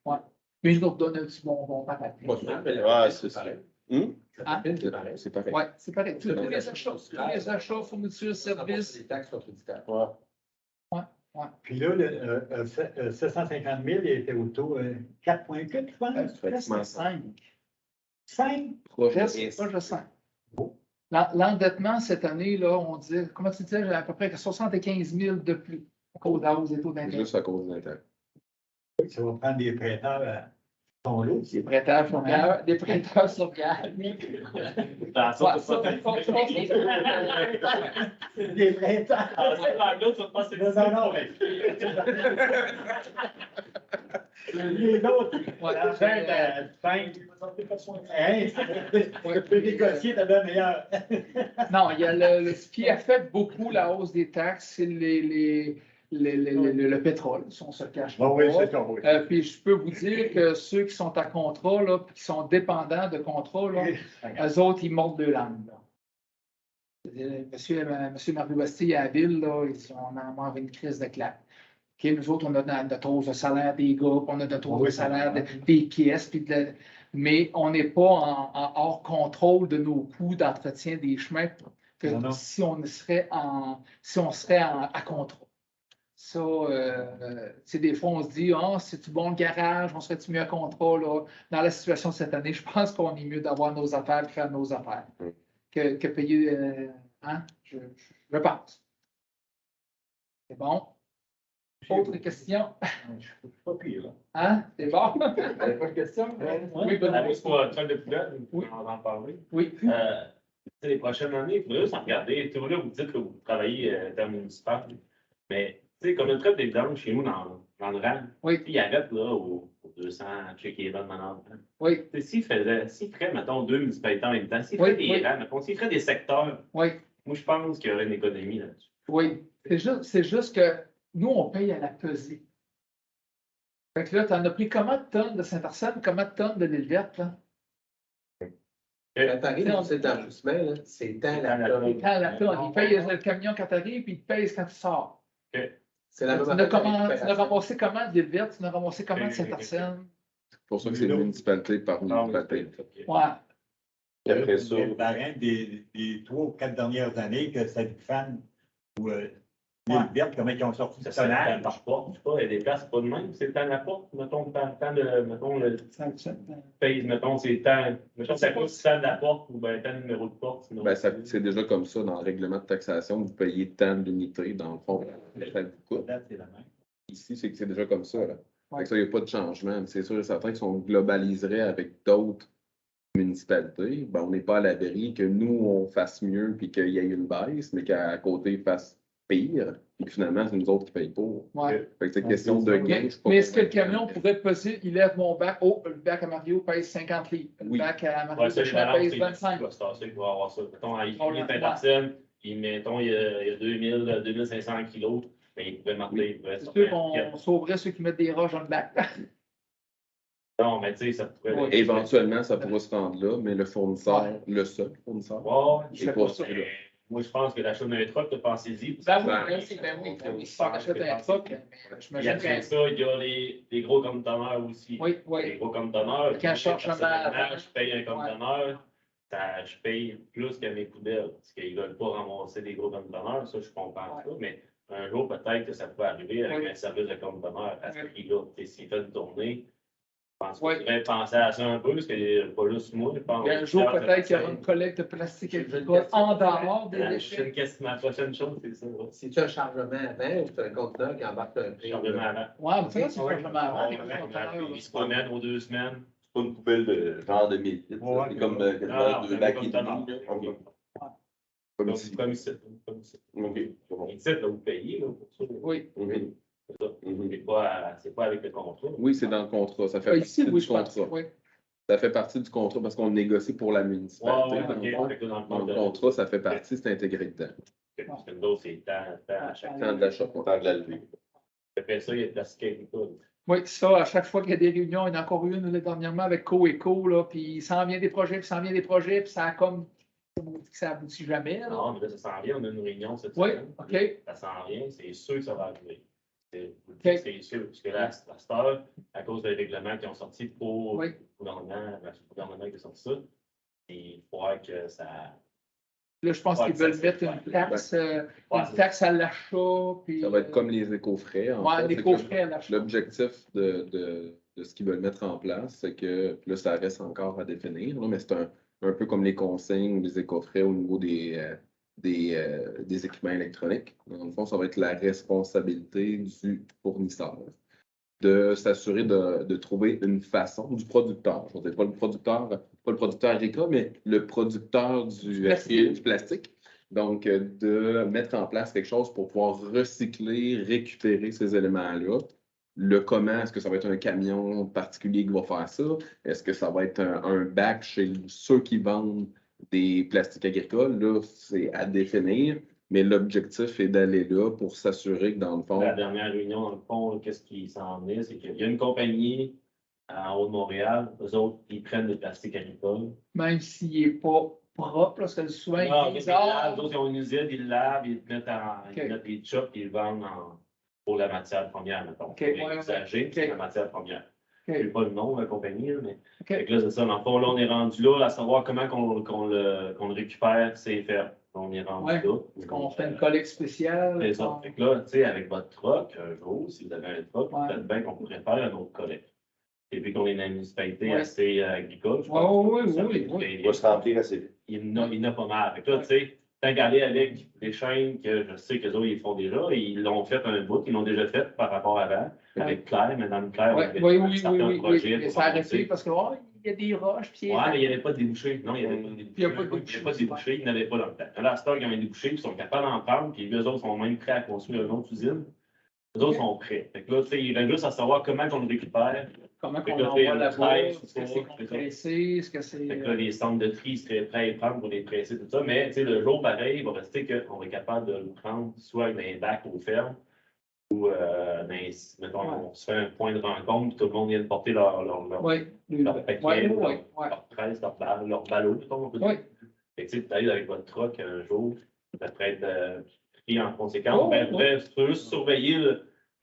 Ouais. Mais je nous redonne un petit bonbon par après. Ouais, c'est ça. Hein? C'est pareil. Oui, c'est pareil. Tous les achats, fournitures, services. Les taxes sont Ouais. Puis là, le 750 000, il était au taux 4,8, je pense. Pratiquement Presque 5. 5? proche Proche de 5. L'endettement cette année, là, on dit, comment tu disais, à peu près 75 000 de plus à cause de la hausse des taux d'intérêt. juste à cause de l'intérêt. Ça va prendre des prêteurs à son lot. Des prêteurs sur gare, des prêteurs sur gare. Dans Ouais, ça, Des prêteurs. Non, mais. Les autres, Ouais. l'argent de 5. Hein, tu peux négocier, t'as le meilleur. Non, il y a ce qui affecte beaucoup la hausse des taxes, c'est le pétrole, si on se le cache pas. Bon, oui, c'est ça, oui. Puis je peux vous dire que ceux qui sont à contrat, là, puis qui sont dépendants de contrat, là, eux autres, ils mordent de langue. Monsieur Mario Bastille à la ville, là, on en mange une crise de claque. OK, nous autres, on a notre hausse de salaire des gars, puis on a notre hausse de salaire des pièces, mais on n'est pas en hors contrôle de nos coûts d'entretien des chemins que Non. si on serait à contrat. Ça, des fois, on se dit, c'est-tu bon le garage, on serait-tu mieux à contrat, là? Dans la situation de cette année, je pense qu'on est mieux d'avoir nos affaires et faire nos affaires que payer, je pense. C'est bon? Autre question? Pas pire, là. Hein? C'est bon? Pas de question? Oui, Benoît. Avec pour Truck de Poulet, Oui. on va en parler. Oui. Les prochaines années, il faudrait juste en regarder. Tu vois, là, vous dites que vous travaillez à terme municipal, mais tu sais, comme une traite des vidanges chez nous dans le rang, Oui. il arrête là au 200 check et bonnes maintenant. Oui. S'il ferait, mettons, 2 municipalités en même temps, s'il Oui, ferait des oui. rangs, mettons, s'il ferait des secteurs, Oui. moi, je pense qu'il y aurait une économie là-dessus. Oui. C'est juste que nous, on paye à la pesée. Fait que là, tu en as pris combien de tonnes de Saint-Arsène, combien de tonnes de l'île verte, là? Quand t'arrives dans cet enregistrement, là, c'est tant la tonne. Quand la tonne, il paye le camion quand tu arrives, puis il te paye quand tu sors. C'est la Tu même n'as affaire. ramassé comment de l'île verte, tu n'as ramassé comment de Saint-Arsène? C'est pour ça que c'est une municipalité par municipalité. Ouais. Après ça, Le parrain des 3 ou 4 dernières années que ça du fan ou l'île verte, comment ils ont sorti Ça le serait tonnage. par porte, je sais pas, il y a des places pas de même, c'est le temps de la porte, mettons, mettons, le paye, mettons, c'est le temps, mettons, ça coûte le temps de la porte ou ben, le temps de numéro de porte, sinon. Ben, c'est déjà comme ça dans le règlement de taxation, vous payez tant d'unités dans le fond. Ça vous coûte. C'est la même. Ici, c'est déjà comme ça. Là. Ouais. Fait que ça, il n'y a pas de changement. Mais c'est sûr et certain qu'ils sont globaliseraient avec d'autres municipalité, ben, on n'est pas à l'abri que nous, on fasse mieux puis qu'il y ait une baisse, mais qu'à côté, ils fassent pire, puis que finalement, c'est nous autres qui payent pour. Ouais. Fait que c'est question de gain. je suis pas Mais est-ce que le convaincu. camion pourrait peser, il lève mon bac, oh, le bac à Mario pèse 50 livres, le Oui. bac à Mario Ouais, ça, les Deschamps balances, pèse c'est 25. c'est ça qu'il va avoir ça. Mettons, il Oh, est ouais. personne, puis mettons, il y a 2500 kilos, ben, il pouvait marquer. Il pourrait C'est sortir sûr un piquet. qu'on sauverait ceux qui mettent des roches dans le bac. Non, mais tu sais, ça pourrait. Ouais. Éventuellement, ça pourra se rendre là, mais le fournisseur, le seul fournisseur, Ouais, Je sais est pas pas ça. celui-là. moi, je pense que l'achat d'un truck, pensez-y. Ben oui, Ben, ben oui. Si on achète un truck, Et j'imagine après que. ça, il y a les gros conteneurs aussi. Oui, Les oui. gros conteneurs. Quand je cherche un personnellement, je paye un conteneur, je paye plus que mes poubelles. Parce qu'ils ne veulent pas ramasser des gros conteneurs, ça, je comprends ça. Mais un jour, peut-être que ça peut arriver avec un service de conteneur à ce prix-là. Et s'il fait une tournée, je pense qu'il faudrait penser à ça un peu, parce que pas juste moi, je pense. Il y a un jour, peut-être qu'il y aura une collecte de plastique agricole en dehors des déchets. Ma prochaine chose, c'est ça. Si tu as un chargement avant ou tu as un conteneur qui embarque un prix. Chargement avant. Ouais, mais ça, c'est pas vraiment avant. Il se promène aux 2 semaines. C'est pas une poubelle de genre de 1000 litres. Ouais. C'est comme Non, deux c'est bacs un et conteneur. demi. là. OK. Comme Comme si. ici. Comme ici. OK. C'est bon. Ici, là, vous payez là, pour ça. Oui. Mhm. C'est ça. Mhm. C'est pas avec le contrat. Oui, c'est dans le contrat. Ça fait Ah, partie ici, oui, du je pense. contrat. Oui. Ça fait partie du contrat parce qu'on négocie pour la municipalité. Ouais, Dans le ok. fond. Fait que dans le Dans fond, le contrat, ça fait partie, c'est intégré dedans. parce que nous autres, c'est tant à chaque Tant de l'achat. Tant de la levée. Après ça, il y a de la scalable. Oui, ça, à chaque fois qu'il y a des réunions, il y en a encore une là, dernièrement avec Coeco, là, puis il s'en vient des projets, puis ça a comme. Ça aboutit jamais. Là. Non, mais là, ça s'en vient. On a une réunion cette Oui, semaine. OK. Ça s'en vient. C'est sûr que ça va arriver. OK. C'est sûr. Parce que là, à cette heure, à cause des règlements qui ont sorti pour Oui. le gouvernement qui a sorti ça, il faudra que ça. Là, je pense Ouais, qu'ils ça, veulent c'est mettre clair. une taxe à l'achat. Puis, Ça va être comme les éco-frais. en Ouais, fait. les C'est coffrets à que l'achat. L'objectif de ce qu'ils veulent mettre en place, c'est que là, ça reste encore à définir, là, mais c'est un peu comme les consignes ou les éco-frais au niveau des équipements électroniques. Dans le fond, ça va être la responsabilité du fournisseur de s'assurer de trouver une façon du producteur. Je ne dis pas le producteur agricole, mais le producteur du plastique. Donc, de mettre en place quelque chose pour pouvoir recycler, récupérer ces éléments-là. Le comment, est-ce que ça va être un camion particulier qui va faire ça? Est-ce que ça va être un bac chez ceux qui vendent des plastiques agricoles? Là, c'est à définir, mais l'objectif est d'aller là pour s'assurer que dans le fond. La dernière réunion, dans le fond, qu'est-ce qui s'en est? C'est qu'il y a une compagnie en Haut-de-Montréal, eux autres, ils prennent des plastiques agricoles. Même s'il n'est pas propre, parce que souvent, Non, ils mais disent les autres, ils ont une usine, ils le lavent, ils mettent OK. ils mettent les chocs, ils le vendent pour la matière première, mettons. OK, Pour les ouais, usagers, OK. c'est la matière première. Je OK. ne sais pas le nom de la compagnie, là, mais OK. fait que là, c'est ça. Dans le fond, là, on est rendu là à savoir comment qu'on le récupère, c'est ferme. On est rendu Ouais. là. Est-ce qu'on fait une collecte spéciale? C'est ça. Fait que là, tu sais, avec votre truck, un jour, si vous avez un truck, Ouais. peut-être bien qu'on pourrait faire un autre collecte. Et puis qu'on est dans une municipalité Ouais. assez agricole, je Ouais, pense. oui, Ça oui, peut oui. être Il va se remplir assez vite. il y en a pas mal. Fait que là, tu sais, tant qu'à aller avec des chaînes que je sais qu'eux autres, ils font déjà, ils l'ont fait un bout, ils l'ont déjà fait par rapport avant, avec Claire, Madame Claire, Ouais, avait oui, un oui, certain oui, projet oui. Mais pour ça a avancer. arrêté parce que il y a des roches. Puis Ouais, mais il n'y avait pas de débouchés. Non, il n'y avait pas de débouchés. Il y a pas de Il n'y avait pas de débouchés, il n'y en avait pas dans le temps. Là, à cette heure, ils ont un débouché, ils sont capables d'en prendre, puis eux autres sont même prêts à construire une autre usine. Eux autres sont prêts. Fait que là, tu sais, il reste juste à savoir comment on le récupère. Comment Fait on que là, envoie la travail, bourse? Est-ce que c'est compressé? Est-ce que c'est. Fait que là, les centres de tri seraient prêts à les prendre pour les presser, tout ça. Mais, tu sais, le jour pareil, il va rester qu'on est capable de le prendre soit dans les bacs aux fermes ou, mettons, on se fait un point de rencontre, puis tout le monde vient de porter leur Oui, paquet, leur presse, leur ballot, mettons, on peut dire. Oui. Fait que, tu sais, peut-être avec votre truck un jour, ça pourrait être pris en conséquence. Oh, Ben, oui. tu peux juste surveiller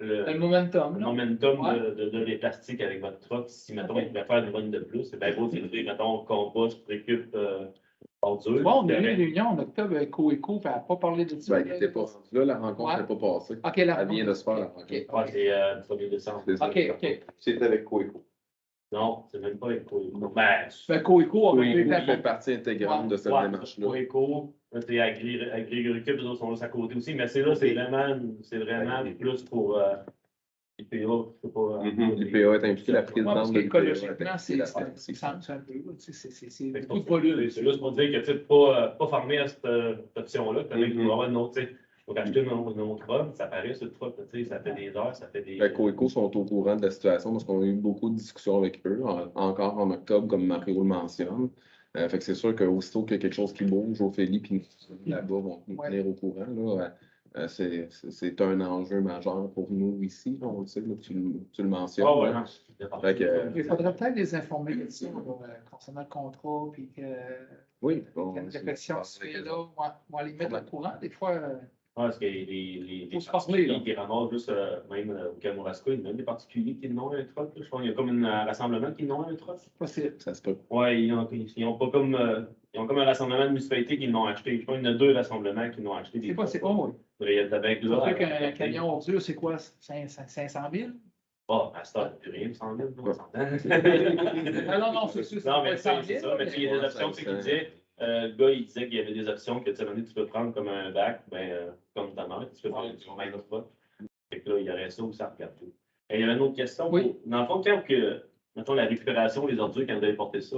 Le momentum. le là. momentum Ouais. de les plastiques avec votre truck. Si, mettons, il pourrait faire une run de plus, c'est bien beau de dire, mettons, compost, récup, ordure. Bon, on a eu une réunion en octobre avec Coeco, puis elle n'a pas parlé de ça. Ben, il n'était pas rendu là, la rencontre n'est pas passée. OK, la Elle vient de se faire, la rencontre. OK, Ouais, c'est le 1er décembre. C'est ça. OK. C'est avec Coeco. Non, c'est même pas avec Coeco. Ben, Coeco a Oui, fait il fait partie intégrante de cette ouais, démarche-là. Coeco, là, c'est Agri-Récup, les autres sont là à côté aussi, mais c'est là, c'est vraiment plus pour IPA, je sais pas. l'IPA est impliqué, la Ouais, parce présidente de l'IPA est qu'écologiquement, impliquée là-dedans. c'est un peu, c'est Fait que beaucoup de volume. C'est juste pour dire que tu sais, pas fermé à cette option-là. Peut-être qu'il va y avoir une autre, tu sais, faut acheter une autre run, ça paraît sur le truc, tu sais, ça fait des heures, ça fait des. Coeco sont au courant de la situation parce qu'on a eu beaucoup de discussions avec eux, encore en octobre, comme Mario le mentionne. Fait que c'est sûr qu'aussitôt qu'il y a quelque chose qui bouge, Ophélie puis là-bas vont nous tenir au courant. Là. C'est un enjeu majeur pour nous ici, là, on le sait, là, tu le mentionnes. Ah ouais, là. non, je suis d'accord. Fait que, Il faudrait peut-être les informer de ça, concernant le contrat, puis que oui, qu'il y a une réflexion se fait là, on va les mettre au courant. Des fois, Ah, parce que les Faut se parler, là. particuliers qui ramassent juste, même au Kamouraska, il y en a des particuliers qui n'ont un truc. Je pense qu'il y a comme un rassemblement qui n'ont un truc. possible. ça se peut. Ouais, ils ont pas comme, ils ont comme un rassemblement de municipalités qui l'ont acheté. Je pense qu'il y en a 2 rassemblements qui l'ont acheté. C'est possible. Oh, oui. Il y a avec C'est là. vrai qu'un camion ordure, c'est quoi? 500 000? Ah, à ce temps, plus rien, 100 000, on s'entend. Non, c'est sûr. Non, mais c'est c'est ça. Mais tu sais, il y a des options, tu sais, qui disaient, le gars, il disait qu'il y avait des options que, tu sais, tu peux prendre comme un bac, comme ta mère, tu peux faire du même pas. Fait que là, il y aurait ça ou ça regarde tout. Et il y avait une autre question. Oui. Dans le fond, quand que, mettons, la récupération des ordures, quand vous avez porté ça,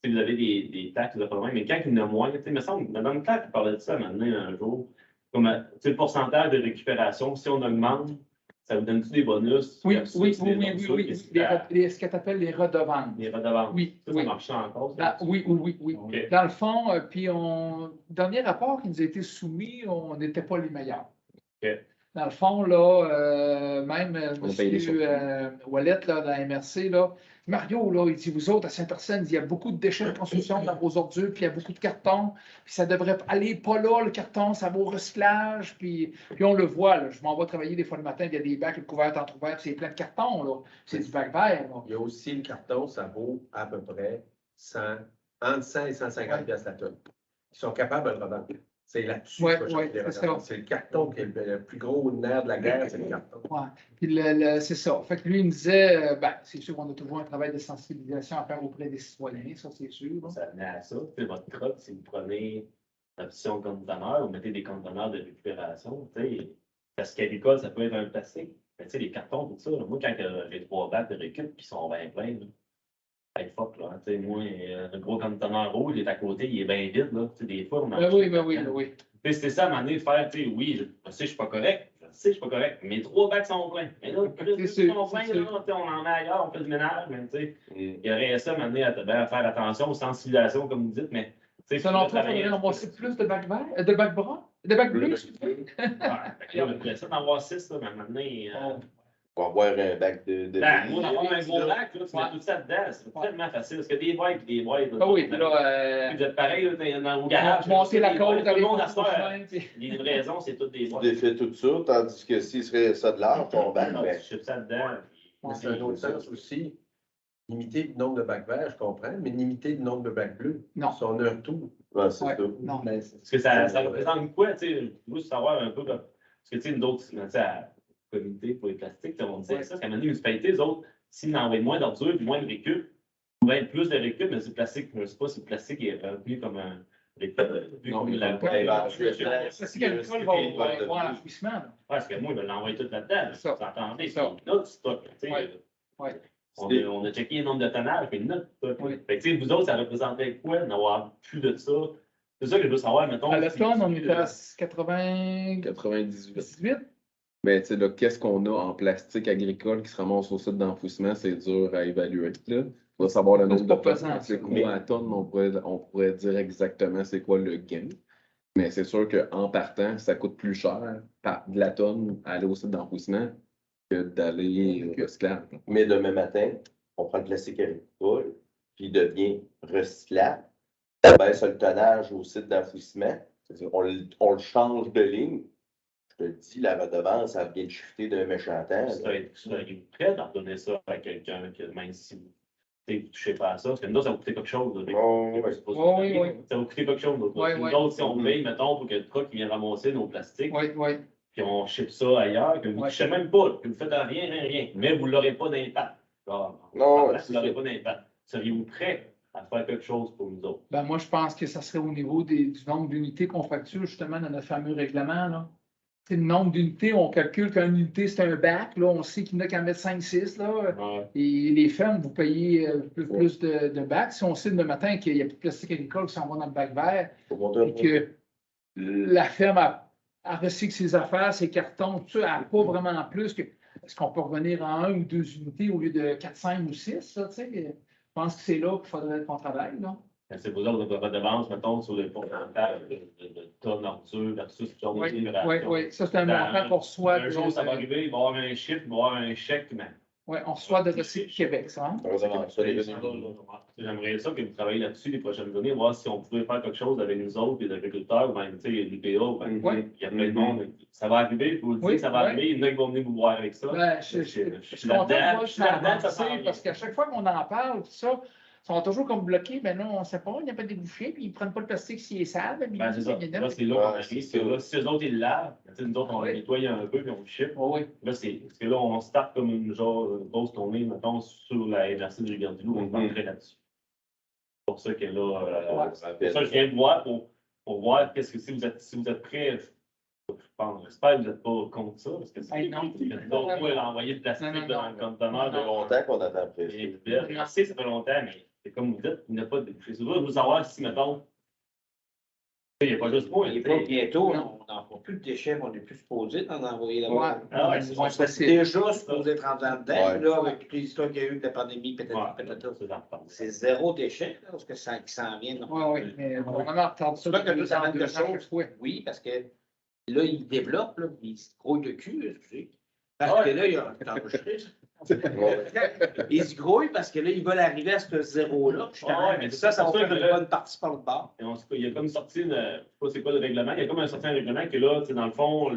si vous avez des taxes, vous avez pas de problème, mais quand il y en a moins, tu sais, il me semble, Mme Claire parlait de ça maintenant un jour, comme, tu sais, le pourcentage de récupération, si on augmente, ça vous donne-tu des bonus? Oui, versus oui. Ce que tu appelles les redevances. Les redevances. Oui, Ça oui. marche encore? Ça? Oui. OK. Dans le fond, puis dernier rapport qui nous a été soumis, on n'était pas les meilleurs. OK. Dans le fond, là, même On paye les M. Wallet, là, de la MRC, là, Mario, là, il dit, vous autres, à Saint-Arsène, il y a beaucoup de déchets de construction dans vos ordures, puis il y a beaucoup de cartons, puis ça devrait aller pas là, le carton, ça va au recyclage, puis on le voit, là, je m'en vais travailler des fois le matin, il y a des bacs, le couvert entrouvert, puis c'est plein de cartons, là, c'est du bac vert, là. Il y a aussi le carton, ça vaut à peu près entre 100 et 150 pièces la tonne. Ils sont capables de le revendre. C'est là-dessus Ouais, qu'il faut ouais, chercher les c'est redevances. ça. C'est le carton qui est le plus gros nerf de la guerre, c'est le carton. Ouais. Puis c'est ça. Fait que lui, il me disait, c'est sûr qu'on a toujours un travail de sensibilisation à faire auprès des citoyens, ça, c'est sûr. Là. Ça venait à ça. Tu sais, votre truck, si vous prenez l'option conteneur, vous mettez des conteneurs de récupération, tu sais, parce qu'agricole, ça peut être un plastique. Mais tu sais, les cartons, tout ça, là, moi, quand j'ai 3 bacs de récup qui sont bien pleins, là, hey, fuck, là, tu sais, moi, le gros conteneur rouge, il est à côté, il est bien vide, là. Tu sais, des fois, on en Oui. Tu sais, c'était ça, à un moment donné, de faire, tu sais, oui, je sais, je suis pas correct. Je sais, je suis pas correct. Mes 3 bacs sont pleins. Mais là, plus C'est ils sont pleins, sûr. là, tu sais, on en met ailleurs, on fait du ménage, mais tu sais, il y aurait ça, à un moment donné, à faire attention aux sensibilisations, comme vous dites, mais, tu sais, Selon toi, il faudrait ramasser plus de bacs verts, de bacs bruns, de bacs bleus, excusez-moi. Ouais, fait que là, après ça, d'en avoir 6, là, mais à un moment donné, On va avoir un bac de. ben, moi, d'avoir un gros là. bac, là, tu mets tout ça dedans, c'est tellement facile. Parce que des boîtes et des boîtes. Ah oui, puis là, Vous êtes pareil, là, dans au garage. monter la côte, Tout aller le monde à voir ce le faire. chemin, puis- Les livraisons, c'est toutes des Tu boîtes. défais tout ça, tandis que s'il serait ça de l'art, ton bac, Non, ben, tu chips ça dedans. Mais c'est un autre sens aussi. Limiter le nombre de bacs verts, je comprends, mais limiter le nombre de bacs bleus. Non. Si on a un tout. ouais, c'est Ouais, ça. non. Parce que ça représente quoi, tu sais, je veux savoir un peu, là. Parce que, tu sais, nous autres, tu sais, à la communauté pour les plastiques, on disait ça, parce qu'à un moment donné, les municipalités, les autres, s'ils envoient moins d'ordures, moins de récup, il pourrait être plus de récup, mais c'est le plastique, je ne sais pas si le plastique est revenu comme un. Non, il la. Ça, c'est qu'Agricole va avoir l'enfouissement, là. Parce que moi, il va l'envoyer tout là-dedans. Ça. Vous entendez? Ça. C'est notre stock. Tu sais, Ouais. on a checké le nombre de tonnages, mais notre stock. Oui. Fait que, tu sais, vous autres, ça représentait quoi d'avoir plus de ça? C'est ça que je veux savoir, mettons. À la si- tonne, on était à 98. 98. Mais tu sais, là, qu'est-ce qu'on a en plastique agricole qui se ramasse au site d'enfouissement, c'est dur à évaluer. Là. On va savoir le C'est nombre de pas tonnes. pesant, C'est ça. quoi à tonne, on pourrait dire exactement c'est quoi le gain. Mais c'est sûr qu'en partant, ça coûte plus cher de la tonne à aller au site d'enfouissement que d'aller au recyclage. Mais demain matin, on prend le plastique agricole, puis il devient recyclable. On baisse le tonnage au site d'enfouissement. C'est-à-dire, on le change de ligne. Je te dis, la redevance, elle vient de shifter d'un méchant temps. Vous seriez prêt d'en donner ça à quelqu'un que même si vous ne touchez pas à ça? Parce que nous, ça va coûter quelque chose. Là, Oh, c'est ouais. pas ça. Oui, oui. Ça va coûter quelque chose. D'autre. Oui, Nous oui. autres, si on Mhm. paye, mettons, pour que le truck vienne ramasser nos plastiques, Oui. puis on ship ça ailleurs, que vous ne Ouais. touchez même pas, que vous faites rien, mais vous ne l'aurez pas d'impact. Genre, Non, vous c'est n'aurez ça. pas d'impact. Seriez-vous prêt à faire quelque chose pour nous autres? Ben, moi, je pense que ça serait au niveau du nombre d'unités qu'on facture, justement, dans notre fameux règlement, là. le nombre d'unités, on calcule qu'une unité, c'est un bac. Là, on sait qu'il n'y en a qu'à mettre 5-6. Là. Ouais. Et les fermes, vous payez plus de bacs. Si on sait le matin qu'il n'y a plus de plastique agricole qui s'en va dans le bac vert, Faut monter un et peu. que la ferme a recycle ses affaires, ses cartons, tout ça, elle n'a pas vraiment plus que. Est-ce qu'on peut revenir en 1 ou 2 unités au lieu de 4, 5 ou 6? Ça, tu sais? Je pense que c'est là qu'il faudrait qu'on travaille. Là. C'est pour ça que notre redevance, mettons, sur les pourcentages de tonnes d'ordures versus ce genre de Oui, libération. oui. Ça, c'est un montant qu'on reçoit. Un jour, ça va arriver, il va y avoir un chiffre, il va y avoir un chèque, mais. Oui, on reçoit de Recycle Québec, ça. Hein? J'aimerais ça que vous travaillez là-dessus les prochaines journées, voir si on pouvait faire quelque chose avec nous autres, les agriculteurs, ou même, tu sais, l'UPA, Oui. il y a plein de monde. Ça va arriver, il faut le dire, Oui, ça va oui. arriver, il y en a qui vont venir vous voir avec ça. Ben, je suis content de voir ça avancer parce qu'à chaque fois qu'on en parle, tout ça, ils sont toujours comme bloqués. Ben non, on ne sait pas, il n'y a pas de débouché, puis ils ne prennent pas le plastique s'il est sale. Ben, c'est ça. Là, c'est là qu'on arrive. Que là, si eux autres, ils le lavent, nous autres, on le nettoie un peu, puis on le ship. Oui, oui. Là, c'est parce que là, on start comme une grosse tournée, mettons, sur la MRC de Rivière-du-Loup, on est là-dessus. C'est pour ça que là, c'est pour ça que je viens de voir pour voir qu'est-ce que si vous êtes prêts. J'espère que vous n'êtes pas contre ça, parce que c'est non. d'autres fois, l'envoyer de plastique Non. dans le conteneur. Ça fait longtemps qu'on attend après ça. Je sais, ça fait longtemps, mais c'est comme vous dites, il n'y a pas de débouché. C'est vrai, vous savoir si, mettons, il n'y a pas juste moi. Il est pas bientôt, on n'envoie plus de déchets, mais on n'est plus supposé d'en envoyer là-bas. Ah ouais, c'est On serait déjà supposé être rendu en dedans, Ouais. là, avec toutes les histoires qu'il y a eu avec la pandémie, peut-être. C'est zéro déchet, là, parce que ça qui s'en vient. Oui, oui, mais on en retarde ça. C'est pas que nous, ça dans manque de 2 ans chaque choses. fois. Oui, parce que là, il développe, là, puis il se grouille de cul, excusez. Parce que là, il a enregistré ça. Il se grouille parce que là, ils veulent arriver à ce zéro-là. Mais Ça va sûr faire que une bonne partie par le bas. Et il y a comme sorti, je sais pas c'est quoi le règlement, il y a comme un certain règlement que là, tu sais, dans le fond,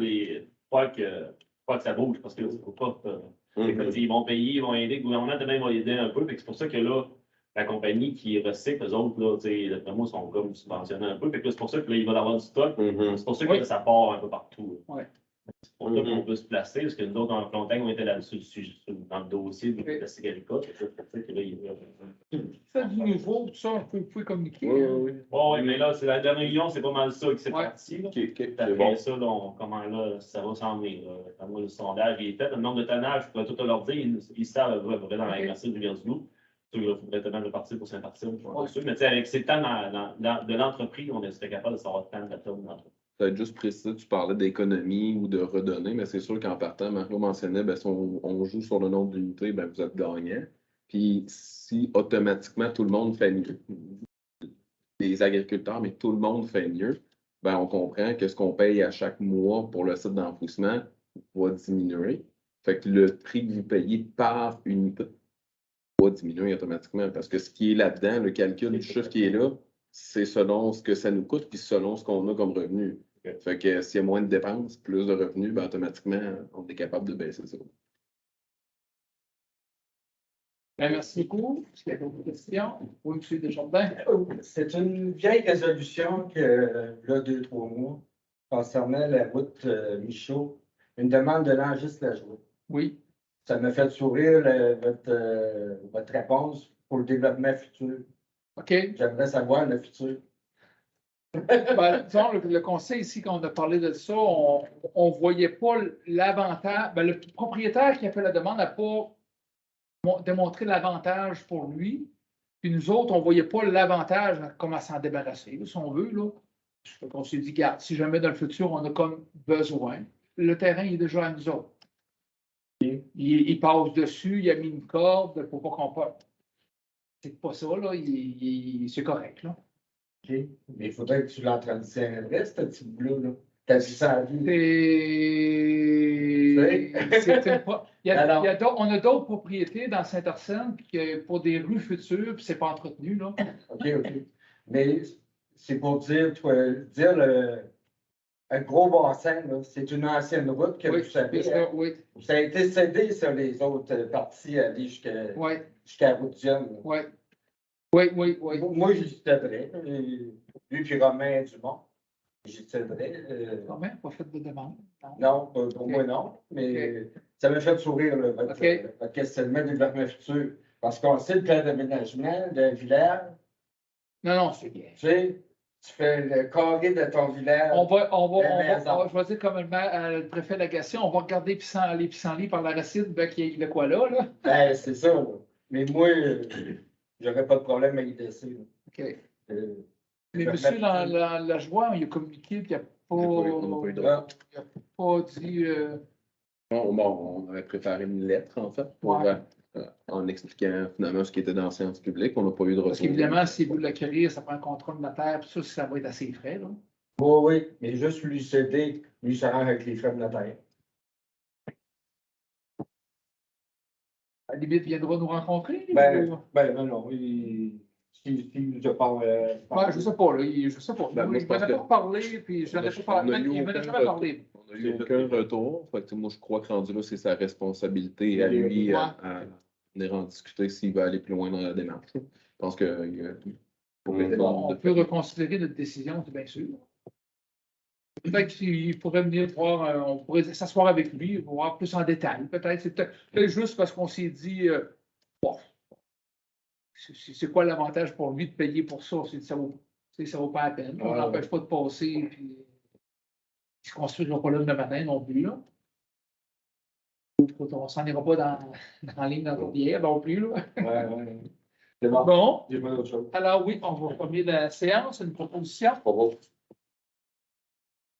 pas que ça bouge, parce que c'est pas. Ils vont payer, ils vont aider, le gouvernement de même va aider un peu. C'est pour ça que là, la compagnie qui recycle, eux autres, là, tu sais, d'après moi, sont comme subventionnés un peu. C'est pour ça que là, ils veulent avoir du stock. C'est pour ça que là, ça part un peu partout. Oui. C'est pour ça qu'on peut se placer, parce que nous autres, en longtemps, on était là-dessus dans le dossier de plastique agricole. C'est pour ça que là, C'est du nouveau, tout ça, vous pouvez communiquer. Bon, oui, mais là, c'est la dernière réunion, c'est pas mal ça qui s'est Ouais. parti. Là. Ok, c'est Après bon. ça, là, comment là, ça va s'en venir. Moi, le sondage il est fait. Le nombre de tonnages, je pourrais tout leur dire, ils savent à peu près dans la MRC de Rivière-du-Loup. Il faudrait tellement repartir pour Saint-Martin. Mais tu sais, avec ces temps de l'entreprise, on serait capable de savoir tant de tonnes d'entreprise. Peut-être juste préciser, tu parlais d'économie ou de redonner, mais c'est sûr qu'en partant, Mario mentionnait, ben, si on joue sur le nombre d'unités, ben, vous êtes gagnant. Puis si automatiquement tout le monde fait mieux, les agriculteurs, mais tout le monde fait mieux, ben, on comprend que ce qu'on paye à chaque mois pour le site d'enfouissement va diminuer. Fait que le prix que vous payez par unité va diminuer automatiquement. Parce que ce qui est là-dedans, le calcul du chiffre qui est là, c'est selon ce que ça nous coûte puis selon ce qu'on a comme revenu. Fait que s'il y a moins de dépenses, plus de revenus, ben, automatiquement, on est capable de baisser ça. Ben, merci beaucoup. Est-ce qu'il y a d'autres questions? Oui, M. Desjardins. C'est une vieille résolution que, là, 2-3 mois, concernait la route Michaud. Une demande de l'Angis la joie. Oui. Ça m'a fait sourire votre réponse pour le développement futur. OK. J'aimerais savoir le futur. Ben, disons, le conseil ici, quand on a parlé de ça, on ne voyait pas l'avantage. Ben, le propriétaire qui a fait la demande n'a pas démontré l'avantage pour lui. Puis nous autres, on ne voyait pas l'avantage à comment s'en débarrasser, là, si on veut. Là. Donc, on s'est dit, regarde, si jamais dans le futur, on a comme besoin, le terrain est déjà à nous autres. Il passe dessus, il a mis une corde pour pas qu'on parte. C'est pas ça, là. C'est correct, là. OK. Mais il faudrait que tu l'entretiendrais, ce petit bout-là. T'as vu ça à vie. On a d'autres propriétés dans Saint-Arsène pour des rues futures, puis c'est pas entretenu, là. OK. Mais c'est pour dire, un gros bassin, là, c'est une ancienne route que Oui, vous savez. oui. Ça a été cédé sur les autres parties à aller Oui, jusqu'à Route-Diane. oui. Moi, j'y céderais. Lui puis Romain Dumont, j'y céderais. Romain, pas fait de demande. Non, pour moi, non. Mais ça m'a fait sourire, là, votre questionnement du développement futur. Parce qu'on sait le plan d'aménagement de Villers. Non, c'est bien. Tu sais, tu fais le carré de ton village. Je vais dire comme le préfet Lagacé, on va regarder les pissenlits par la racine, ben, qu'il y a de quoi là. Ben, c'est ça. Là. Mais moi, j'aurais pas de problème à y laisser. Là. OK. Euh, Mais monsieur, la joie, il a communiqué, puis il n'a On n'a pas eu de pas, pas dit. on avait préparé une lettre, en fait, pour, en expliquant finalement ce qui était dans la séance publique. On n'a pas eu de retour. Parce qu'évidemment, si vous l'acquérir, ça prend un contrôle notaire, puis ça va être assez frais. Là. Oui, mais juste lui céder, lui s'arrange avec les frais de notaire. À la limite, il viendra nous rencontrer. Non. Si je parle. Je ne sais pas. Là, je sais pas. Ben, moi, je je n'en ai pas parlé, puis je n'en ai pas parlé. Il ne jamais parlé. On n'a eu aucun retour. Fait que, moi, je crois que rendu là, c'est sa responsabilité à lui à venir en discuter s'il va aller plus loin dans la démarche. Je pense que on peut reconsidérer notre décision, c'est bien sûr. Peut-être qu'il pourrait venir voir, on pourrait s'asseoir avec lui, voir plus en détail. Peut-être c'est peut-être juste parce qu'on s'est dit, c'est quoi l'avantage pour lui de payer pour ça? Ça vaut pas la peine. On n'empêche pas de passer, puis il ne se construira pas là demain matin non plus. Là. On s'en ira pas dans la ligne d'entreprise non plus. Là. C'est bon. Bon. J'ai pas d'autre chose. Alors oui, on va remettre la séance, une proposition.